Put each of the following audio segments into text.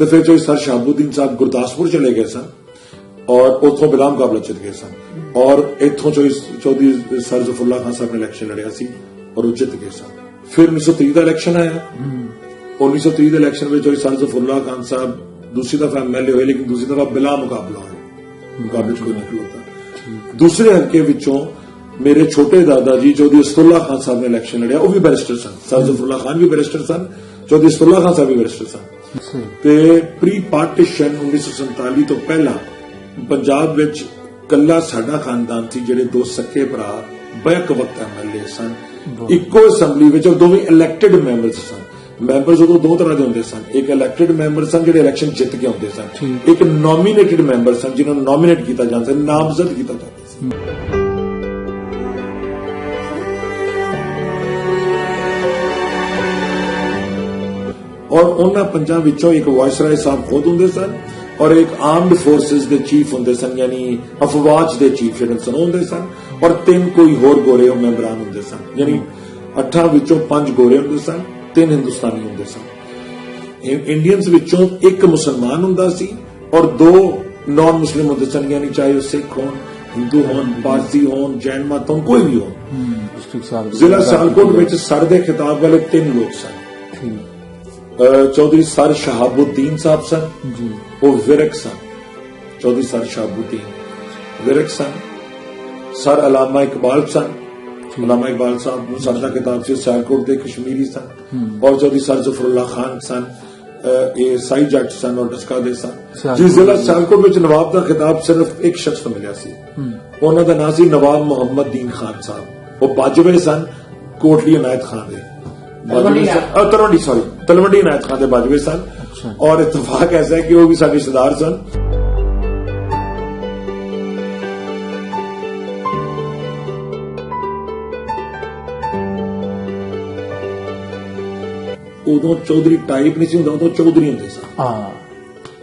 तो फिर जो सर शहाबुद्दीन साहब गुरदासपुर चले गए सन और उतों बिला मुकाबला जित गए सन और इतों चौधरी सर जफरुल्ला खान साहब ने इलेक्शन लड़िया सी और वो जित गए सन। फिर 1930 का इलेक्शन आया। 1930 इलेक्शन में जो सर जफरुल्ला खान साहब दूसरी दफा MLA हुए, लेकिन दूसरी दफा बिला मुकाबला हुए, मुकाबले कोई नहीं खलोता। दूसरे हल्के विचों मेरे छोटे दादा जी चौधरी असदुल्ला खान साहब ने इलेक्शन लड़िया, वो भी बैरिस्टर सन। सर जफरुल्ला खान भी बैरिस्टर सन, चौधरी असदुल्ला खान साहब भी बैरिस्टर सन। ते प्री पार्टीशन 1947 तो पहला पंजाब विच कल्ला साडा खानदान सी, जिहड़े दो सक्के भरा बैक वक्त MLA सन, इक्को असैंबली विच दोवें इलैक्टेड मैंबर्स सन। मैंबर्स उदों दो तरह के होंदे सन, एक इलैक्टेड मैंबर सन जिहड़े इलेक्शन जित के आउंदे सन, एक नॉमिनेटेड मैंबर सन जिन्हां नूं नॉमिनेट कीता जांदा सी, नामजद कीता जांदा सी। और उन्हां पंजां विचों एक वायसराय साहब खुद हुंदे सन और एक आर्म्ड फोर्सेस दे चीफ हुंदे सन, यानी अफवाज दे चीफ जिहड़े सन हुंदे सन, और 3 कोई होर गोरे मैंबरान हुंदे सन, यानी 8 विचों 5 गोरे हुंदे सन, 3 हिंदुस्तानी हुंदे सन। इंडियंस विचों 1 मुसलमान हुंदा सी और 2 नॉन मुस्लिम हुंदे सन, यानी चाहे वो सिख होन, हिंदू होन, पारसी होन, जैन मत होन, कोई भी हो। जिला सियालकोट विच सर दे खिताब वाले 3 लोग सन। चौधरी सर शहाबुद्दीन साहब सन, वो विरक सन। चौधरी सर शहाबुद्दीन विरक सन। सर अलामा इकबाल सन, अलामा इकबाल साहब सर का खिताब से सियालकोट के कश्मीरी सन। और चौधरी सर जफरुल्ला खान सन, ये साई जट सन और डस्का दे सन। जिस जिला सियालकोट में नवाब का खिताब सिर्फ एक शख्स को मिला सी, उन्हों का नाम सी नवाब मोहम्मद दीन खान साहब। वो बाजवे सन, कोटली इनायत खान दे तलवंडी इनायत खान दे बाजवे सन। और इत्तेफाक ऐसा है कि वो भी साडे रिश्तेदार सन। उदों चौधरी टाइप नहीं सी हुंदा, उदों चौधरी हुंदे सन।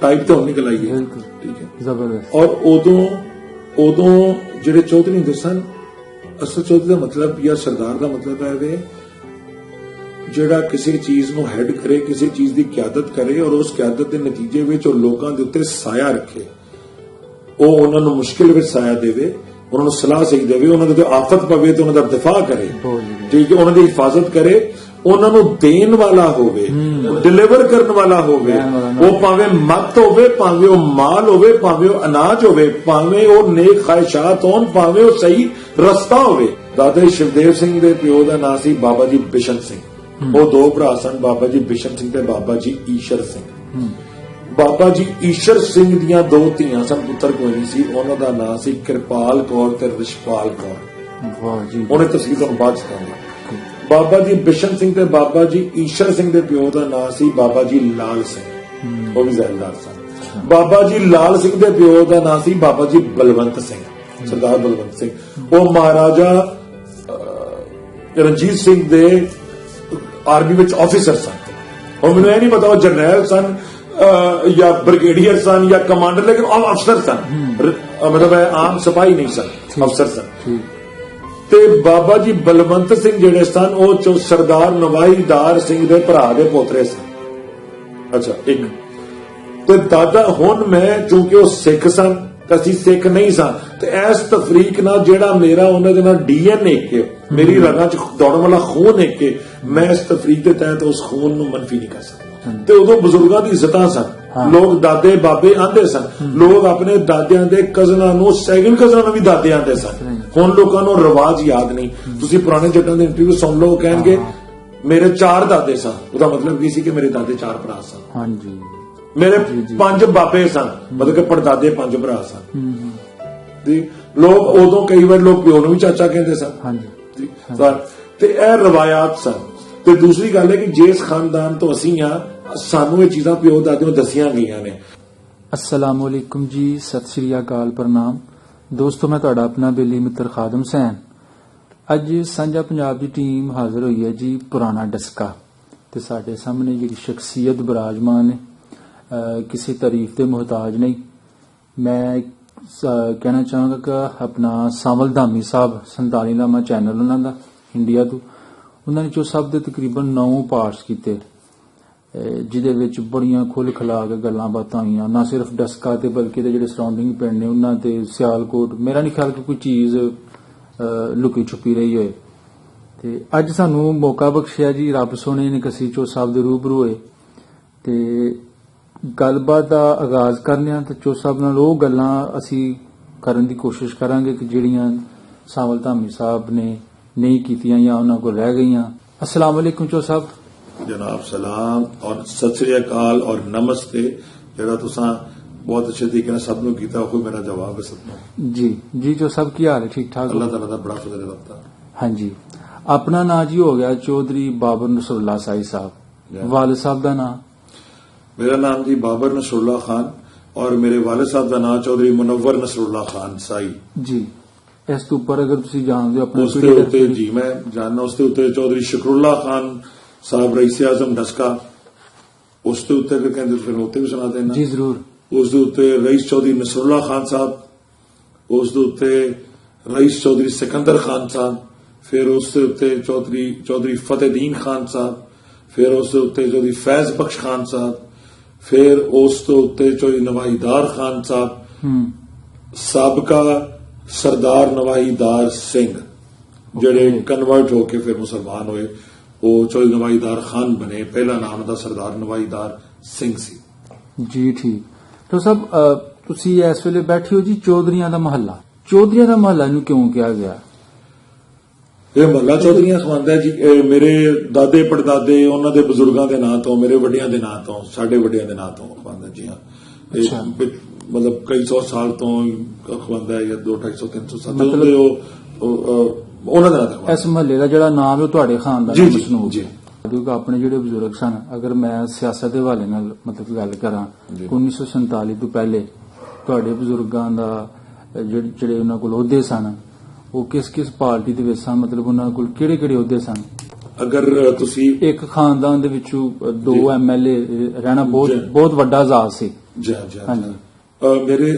टाइप तो निकल आई है, ठीक है, जबरदस्त। और उदों जिहड़े चौधरी हुंदे सन, असल चौधरी का मतलब या सरदार का मतलब है वे जिहड़ा किसी चीज नूं हैड करे, किसी चीज की क्यादत करे और उस क्यादत के नतीजे में लोगों के उत्ते साया रखे, वो उन्होंने मुश्किल में साया देवे, उन्होंने सलाह सही देवे, उन्होंने आफत पवे तो उन्होंने दिफा करे, ठीक है, उन्होंने हिफाजत करे, उन्होंने देन वाला होवे, डिलीवर करने वाला होवे, वो भावे मत होवे, भावे वो माल होवे, भावे वो अनाज होवे, भावे वो नेक ख्वाहिशात होन, भावे वो सही रस्ता होवे। दादा शिवदेव सिंह दे प्यो दा नाम सी बाबा जी बिशन सिंह। वो 2 भरा सन, बाबा जी बिशन सिंह ते बाबा जी ईशर सिंह। बाबा जी ईशर सिंह दियां 2 धीआं सन, पुत्र कोई नहीं सी। उन्हां दा नाम सी किरपाल कौर ते रिशपाल कौर। उन्हें तफसील तुहानूं बाद च दस्सांगा। बाबा जी बिशन सिंह ते बाबा जी ईशर सिंह दे प्यो दा नाम सी बाबा जी लाल सिंह, वो भी जैलदार सन। बाबा जी लाल सिंह दे प्यो दा नाम सी बाबा जी बलवंत सिंह, सरदार बलवंत सिंह। वो महाराजा रणजीत सिंह दे आर्मी विच ऑफिसर सन। और मैंने यह नहीं पता वो जरनैल सन या ब्रिगेडियर सन या कमांडर, लेकिन अफसर सन, मतलब आम सिपाही नहीं सन, अफसर सन। ते बाबा जी बलवंत सिंह जिहड़े सन वो सरदार नवाईदार सिंह दे भरा दे पोतरे सन। अच्छा, एक तो दादा हुण मैं चूंकि वो सिख सन, असीं सिख नहीं सन, ते इस तफरीक नाल जिहड़ा मेरा उन्हां दे नाल DNA के मेरी रगां च दौड़न वाला खून है कि मैं इस तफरीक के तहत उस खून नूं मनफी नहीं कर सकता। ते उदों बुजुर्गां दी इज्जतां सन, लोग दादे बाबे आंदे सन, लोग अपने दादियां दे कजनां नूं सैकंड कजनां नूं भी दादे आंदे सन। हुण लोकां नूं रिवाज याद नहीं। तुसीं पुराने जट्टां दे इंटरव्यू सुन लो, कहणगे मेरे 4 दादे सन, उसदा मतलब की सी कि मेरे दादे 4 भरा सन। मेरे 5 बाबे सन, मतलब कि पड़दादे 5 भरा सन। लोग उदों कई बार लोग प्यो नूं भी चाचा कहंदे सन। ते यह रवायात सन। ते दूसरी गल है कि जिस खानदान तो असीं आ, सानू ये चीज़ां प्यो दादियों दसियां गईयां ने। अस्सलाम वालेकुम जी, सत श्री अकाल, प्रणाम दोस्तों। मैं तुहाडा अपना बेली मित्र खादम सैन। अज सांझा पंजाब की टीम हाजिर हुई है जी पुराना डस्का। ते साडे सामने जी शख्सियत विराजमान है, किसी तारीफ के मुहताज नहीं। मैं कहना चाहांगा कि अपना सावल धामी साहब 47वां चैनल उन्होंने इंडिया तो उन्होंने जो सब के तकरीबन 9 पार्ट्स किए। ਜਿਹਦੇ ਵਿੱਚ ਬੜੀਆਂ ਖੁੱਲ੍ਹ ਖਿਲਾ ਕੇ ਗੱਲਾਂ ਬਾਤਾਂ ਹੋਈਆਂ, ਨਾ ਸਿਰਫ ਡਸਕਾ ਤੇ ਬਲਕਿ ਤੇ ਜਿਹੜੇ ਸਰਾਊਂਡਿੰਗ ਪਿੰਡ ਨੇ ਉਹਨਾਂ ਤੇ, ਸਿਆਲਕੋਟ। ਮੇਰਾ ਨਹੀਂ ਖਿਆਲ ਕਿ ਕੋਈ ਚੀਜ਼ ਲੁਕੀ ਛੁਪੀ ਰਹੀ ਹੋਏ। ਤੇ ਅੱਜ ਸਾਨੂੰ ਮੌਕਾ ਬਖਸ਼ਿਆ ਜੀ ਰੱਬ ਸੋਹਣੇ ਨੇ, ਕਸੀ ਚੋ ਸਾਹਿਬ ਦੇ ਰੂਬਰੂ ਹੋਏ ਤੇ ਗੱਲਬਾਤ ਦਾ ਆਗਾਜ਼ ਕਰਨੇ ਆ। ਤੇ ਚੋ ਸਾਹਿਬ ਨਾਲ ਉਹ ਗੱਲਾਂ ਅਸੀਂ ਕਰਨ ਦੀ ਕੋਸ਼ਿਸ਼ ਕਰਾਂਗੇ ਕਿ ਜਿਹੜੀਆਂ ਸਾਵਲ ਧਾਮੀ ਸਾਹਿਬ ਨੇ ਨਹੀਂ ਕੀਤੀਆਂ ਜਾਂ ਉਹਨਾਂ ਕੋਲ ਰਹਿ ਗਈਆਂ। अस्सलाम वालेकुम चो साहब। जनाब सलाम और सत श्री अकाल और नमस्ते। जरा तुसा बहुत अच्छे तरीके से सब लोग कीता, कोई मेरा जवाब है सबको। जी जी चो साहब की हाल है? ठीक ठाक? अल्लाह ताला दा बड़ा फजल है। हाँ जी। अपना नाम जी हो गया चौधरी बाबर नसरुल्लाह साई साहब। वालिद साहब का नाम? मेरा नाम जी बाबर नसरुल्लाह खान और मेरे वालिद साहब का नाम चौधरी मुनव्वर नसरुल्लाह खान साई जी। इस तो उपर अगर तुसी जानदे हो अपने उसके उत्ते जी मैं जानना, उसके उत्ते चौधरी शकरुल्लाह खान साहब रईस आजम डस्का, उसके उत्ते फिर कहते फिर उत्ते भी सुना देना जी जरूर। उसके उत्ते रईस चौधरी नसरुल्लाह खान साहब, उसके उत्ते रईस चौधरी सिकंदर खान साहब, फिर उसके उत्ते चौधरी फतेहदीन खान साहब, फिर उसके उत्ते चौधरी फैज बख्श खान साहब, फिर उसके उत्ते चौधरी नवाईदार खान साहब, सबका सरदार नवाईदार सिंह ਜਿਹੜੇ ਕਨਵਰਟ ਹੋ ਕੇ ਫਿਰ ਮੁਸਲਮਾਨ ਹੋਏ, ਉਹ ਚੌਧਰੀ ਨਵਾਈਦਾਰ ਖਾਨ ਬਣੇ। ਪਹਿਲਾ ਨਾਮ ਦਾ ਸਰਦਾਰ ਨਵਾਈਦਾਰ ਸਿੰਘ ਸੀ ਜੀ। ਠੀਕ। ਤਾਂ ਸਭ ਤੁਸੀਂ ਇਸ ਵੇਲੇ ਬੈਠੇ ਹੋ ਜੀ ਚੌਧਰੀਆਂ ਦਾ ਮਹੱਲਾ। ਚੌਧਰੀਆਂ ਦਾ ਮਹੱਲਾ ਨੂੰ ਕਿਉਂ ਕਿਹਾ ਗਿਆ? ਇਹ ਮਹੱਲਾ ਚੌਧਰੀਆਂ ਖਵਾਂਦਾ ਜੀ ਮੇਰੇ ਦਾਦੇ ਪੜਦਾਦੇ ਉਹਨਾਂ ਦੇ ਬਜ਼ੁਰਗਾਂ ਦੇ ਨਾਂ ਤੋਂ, ਮੇਰੇ ਵੱਡਿਆਂ ਦੇ ਨਾਂ ਤੋਂ, ਸਾਡੇ ਵੱਡਿਆਂ ਦੇ ਨਾਂ ਤੋਂ ਖਵਾਂਦਾ ਜੀ। ਹਾਂ मतलब कई सौ साल तो अखवांदा है या 200 300 साल मतलब इस महल्ले का जिहड़ा नाम है तुहाडे खानदान दा मशहूर है क्योंकि अपने जिहड़े बजुर्ग सन, अगर मैं सियासत के हवाले नाल मतलब गल करां 1947 तो पहले तुहाडे बजुर्गां दा जिहड़े उन्हां कोल ओहदे सन वो किस किस पार्टी दे विच सन, मतलब उन्हां कोल किहड़े-किहड़े ओहदे सन? अगर तुसी एक खानदान दे विचों 2 MLA रहना बहुत वड्डा एजाज सी जी। हां जी। मेरे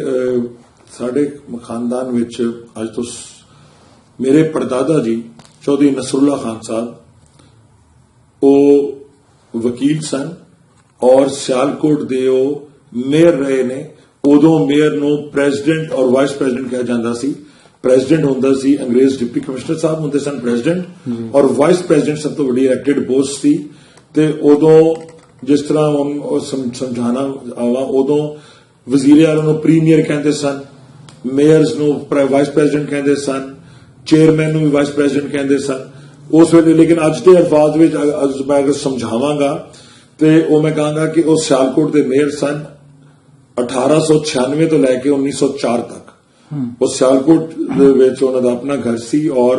साडे खानदान विच अज तो मेरे परदादा जी चौधरी नसरुल्लाह खान साहब वो वकील सन और सियालकोट दे मेयर रहे ने। उदों मेयर नूं प्रेसिडेंट और वाइस प्रेसिडेंट कहा जाता सी। प्रेसिडेंट हुंदा सी अंग्रेज डिप्टी कमिश्नर साहब हुंदे सन प्रेसिडेंट, और वाइस प्रेसिडेंट सब तो वड्डी इलैक्टेड पोस्ट सी। ते उदों जिस तरह समझाना आवा, उदों वजीर आला नूं प्रीमियर कहते सन, मेयर्स नूं वाइस प्रेसिडेंट कहते सन, चेयरमैन नूं भी वाइस प्रेसिडेंट कहते सन उस वेले। लेकिन अज के अल्फाज में मैं अगर समझावांगा तो वह मैं कहांगा कि वह सियालकोट के मेयर सन 1896 तो लैके 1904 तक। वो सियालकोट उन्हों का अपना घर सी और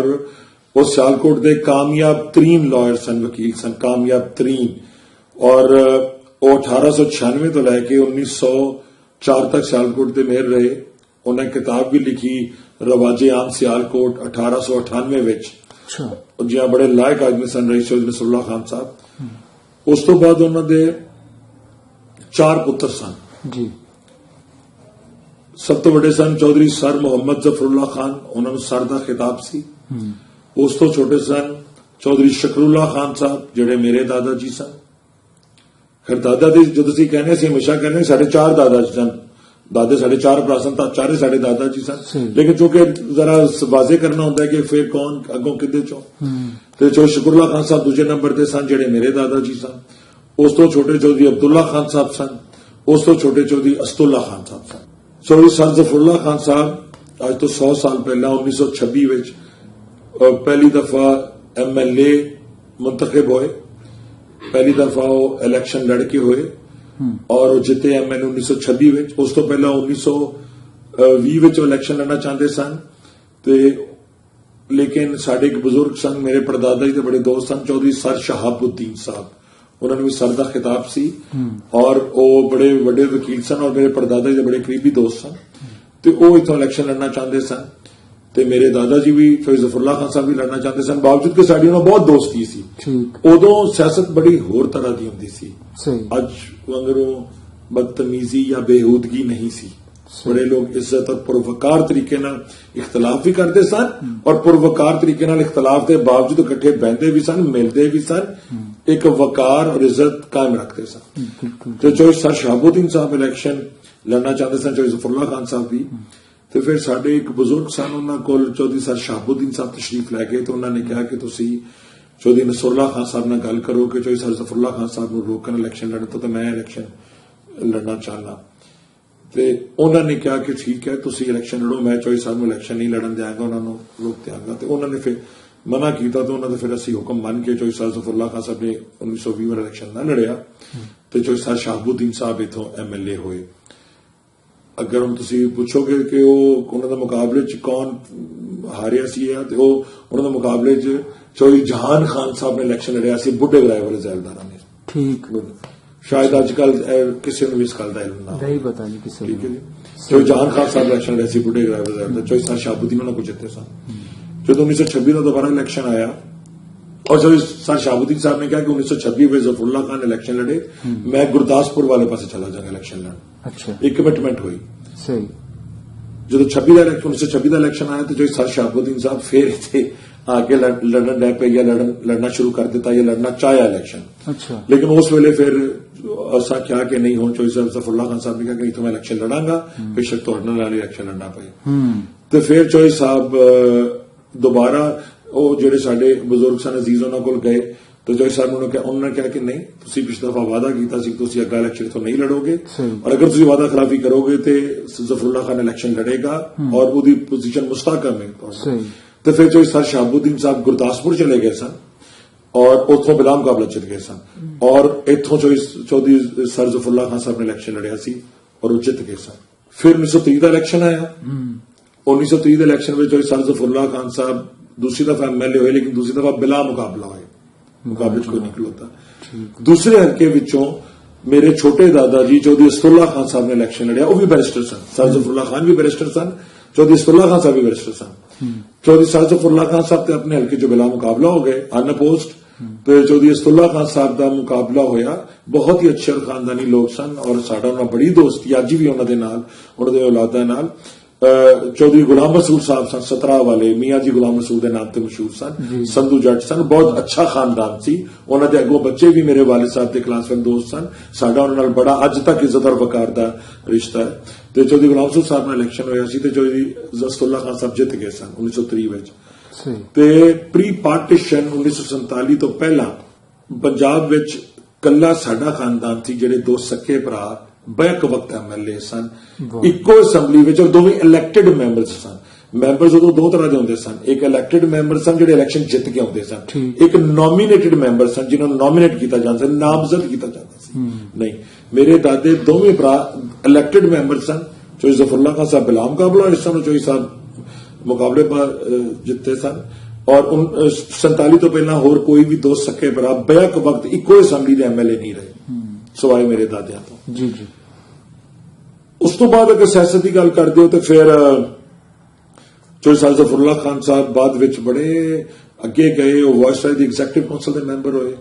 वो सियालकोट के कामयाब तरीन लॉयर सन, वकील सन, कामयाब तरीन। और वो 1896 तो लैके 1904 तक सियालकोट के मेयर रहे। उन्हें किताब भी लिखी रवाजे आम सियालकोट 1898 विच, जिहां बड़े लायक आदमी सन रईस चौधरी नसरुल्लाह खान साहब। उस तो बाद उन्होंने 4 पुत्र सन जी। सब तो बड़े सन चौधरी सर मोहम्मद जफरुल्लाह खान, उन्होंने सर का खिताब सी। उस तो छोटे सन चौधरी शकरुल्लाह खान साहब जिहड़े मेरे दादा जी सन। फिर दादा दी जो तुसीं कहने से हमेशा कहने साढ़े 4 दादा जी सन, दादे साढ़े 4 भरा सन, चारे साढ़े दादा जी सन। लेकिन चूंकि जरा वाजे करना होंदा है कि फिर कौन अगों किदे चो, तो चौधरी शकरुल्लाह खान साहब दूजे नंबर ते सन जिहड़े मेरे दादा जी सन। उस तो छोटे चौधरी अब्दुल्ला खान साहब सन, उस तो छोटे चौधरी असदुल्ला खान साहब सन। चौधरी सर जफरुल्लाह खान साहब अज तो 100 साल पहला 1926 विच पहली दफा MLA मुंतखब होए, पहली दफा वो इलैक्शन लड़के हुए और जिते MLA 1926 विच। उस तो पहला 1920 विच इलैक्शन लड़ना चाहते सन, लेकिन साडे एक बुजुर्ग सन, मेरे परदादा जी के बड़े दोस्त सन, चौधरी सर शहाबुद्दीन साहब, उन्होंने भी सर का खिताब सी और वो बड़े बड़े वकील सन और मेरे परदादा जी के बड़े करीबी दोस्त सन। तो वो इथों इलैक्शन लड़ना चाहते सन, तो मेरे दादा जी भी चौधरी जफरुल्लाह खान साहब भी लड़ना चाहते सन, बावजूद कि साडी उन्हां बहुत दोस्ती सी। उदों सियासत बड़ी होर तरह की हुंदी सी, अज वांगरों बदतमीजी या बेहूदगी नहीं सी। बड़े लोग इज्जत और पुरवकार तरीके नाल इख्तलाफ भी करते सन और पुरवकार तरीके नाल इख्तलाफ के बावजूद इकट्ठे बहते भी सन, मिलते भी सन, एक वकार और इज्जत कायम रखते सन। तो जो सर शहाबुद्दीन साहब इलैक्शन लड़ना चाहते सन, जो ज़फरुल्लाह खान साहब भी, तो फिर साडे एक बुजुर्ग सन, उन्होंने कोल चौधरी सर शहाबुद्दीन साहब तशरीफ लैके, तो उन्होंने कहा कि तुसी चौधरी नसरुल्लाह खान साहब नाल गल करो कि चौधरी सर ज़फरुल्लाह खान साहब नूं रोकन इलैक्शन लड़न तो मैं इलैक्शन लड़ना चाहना। तो उन्होंने कहा कि ठीक है तुसी इलैक्शन लड़ो, मैं चौधरी साहब नूं इलैक्शन नहीं लड़न देंगा, उन्होंने रोक देंगा। तो उन्होंने फिर मना किया, तो उन्होंने फिर असी हुक्म मन के चौधरी सर ज़फरुल्लाह खान साहब ने 1920 में इलैक्शन ना लड़िया, तो चौधरी सर शहाबुद्दीन साहब इथों MLA होए। अगर हम तुसी पूछोगे कि उन्होंने मुकाबले च कौन हारिया सी, तो उन्होंने मुकाबले च चौधरी जहान खान साहब ने इलैक्शन लड़िया सी बुढ़े किराए वाले जैलदारा ने। ठीक, शायद अजकल किसी ने भी इस गल का इल्म ना नहीं पता नहीं किसी। ठीक है जी, चौधरी जहान खान साहब इलैक्शन लड़े सी बुढ़े किराए वाले जैलदार, चौधरी सर शहाबुद्दीन उन्होंने को जिते सन। जो 1926 का दोबारा इलैक्शन आया और चौधरी सर शहाबुद्दीन साहब ने कहा कि 1926 में ज़फरुल्लाह खान इलैक्शन लड़े, मैं गुरदासपुर वाले पास चला जाऊंगा इलैक्शन लड़न। अच्छा, एक कमिटमेंट हुई। सही, जो 1926 का इलैक्शन आया तो जो सर शहाबुद्दीन साहब फिर इतने आके लड़न लग पे या लड़ना शुरू कर दिता या लड़ना चाहे इलैक्शन। अच्छा, लेकिन उस वेले फिर ऐसा क्या कि नहीं हो, चौधरी सर ज़फरुल्लाह खान साहब ने कहा कि नहीं तो मैं इलैक्शन लड़ांगा, बेशक तो इलैक्शन लड़ना पे। तो फिर चौधरी साहब दोबारा जो साडे बुजुर्ग सन अजीज उन्होंने को गए, तो चौधरी साहब उन्होंने कहा कि नहीं तुसी पिछली दफा वादा किया सी तुसी अगला इलैक्शन तो नहीं लड़ोगे, और अगर तुसी वादा खिलाफी करोगे तो ज़फरुल्लाह खान इलैक्शन लड़ेगा और उसकी पोजीशन मुस्तहकम है। तो फिर चौधरी सर शहाबुद्दीन साहब गुरदासपुर चले गए सन और उतों बिला मुकाबला चल गए सन, और इतों चौधरी सर ज़फरुल्लाह खान साहब ने इलैक्शन लड़िया सी और वो जित गए सन। फिर 1930 का इलैक्शन आया। 1930 के इलैक्शन में चौधरी सर ज़फरुल्लाह खान साहब दूसरी दफा MLA हुए, लेकिन दूसरी दफा बिला मुकाबला हुए, मुकाबले कोई नहीं खलोता। दूसरे हल्के विचों मेरे छोटे दादा जी चौधरी असदुल्ला खान साहब ने इलैक्शन लड़िया, वो भी बैरिस्टर सन। सर ज़फरुल्लाह खान भी बैरिस्टर सन, चौधरी असदुल्ला खान साहब भी बैरिस्टर सन। चौधरी सर ज़फरुल्लाह खान साहब तो अपने हल्के चो बिला मुकाबला हो गए अनअपोज्ड, तो चौधरी असदुल्ला खान साहब का मुकाबला होया। बहुत ही अच्छे और खानदानी लोग सन और साडा उन्हां बड़ी दोस्ती अज भी उन्होंने नाल, उन्होंने औलादा नाल। चौधरी गुलाम रसूल साहब सन सतरा वाले, मियाँ जी गुलाम रसूल के नाम से मशहूर सन, संधू जट सन, बहुत अच्छा खानदान सी। उन्होंने अगों बच्चे भी मेरे वालिद साहब के क्लास में दोस्त सन, साडा उन्हां नाल बड़ा अज तक इज्जत और वकार का रिश्ता है। तो चौधरी गुलाम रसूल साहब ने इलैक्शन होया सी, तो चौधरी असदुल्ला खान साहब जित गए सन 1930 में। प्री पार्टीशन 1947 तो पहला पंजाब विच कल्ला साडा खानदान सी, जिहड़े दो सके भरा बैक वक्त MLA सन इको असैम्बली में, और दोवें इलैक्टेड मैंबर्स सन। मैंबर्स उदों दो तरह के होंदे सन, एक इलैक्टेड मैंबर सन जो इलैक्शन जित के आते सन, एक नॉमिनेटेड मैंबर सन जिन्होंने नॉमिनेट किया जाता सी, नामजद किया जाता सी। नहीं, मेरे दादे दोवें भरा इलैक्टेड मैंबर सन। चौधरी ज़फरुल्लाह खान साहब बिला मुकाबला, इस समय चौधरी साहब मुकाबले पर जिते सन, और 47 तो पहला होर कोई भी दो सके भरा बैक वक्त इको असैम्बली के MLA नहीं रहे सिवाय मेरे दादिया तो। जी जी। उस तो बाद अगर सियासत की गल कर दो तो फिर चौधरी सर ज़फरुल्लाह खान साहब बाद विच बड़े अगे गए, वायसराय दी एग्जीक्यूटिव काउंसिल के मैंबर होए,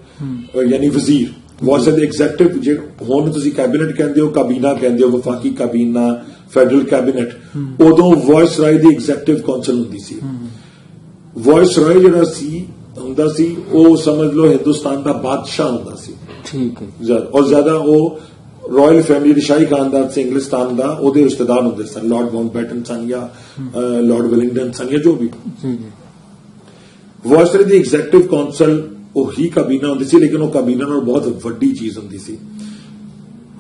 यानी वजीर वायसराय दी एग्जीक्यूटिव जे हुण तुसीं कैबिनेट कहंदे हो, काबीना कहंदे हो, वफाकी काबीना, फेडरल कैबिनेट, उदों वायसराय दी एग्जीक्यूटिव काउंसिल हुंदी सी। वायसराय जिहड़ा सी हुंदा सी वो समझ लो हिंदुस्तान का बादशाह हुंदा सी। ठीक है, और ज्यादा वो रॉयल फैमिली शाही खानदान से इंग्लिस्तान का ओदे रिश्तेदार होंदे सन, लॉर्ड माउंटबेटन सन या लॉर्ड वेलिंगटन सन या जो भी। वायसराय दी एग्जीक्यूटिव काउंसिल वही काबीना होंदी सी, लेकिन वो काबीना नाल बहुत वड्डी चीज होंदी सी।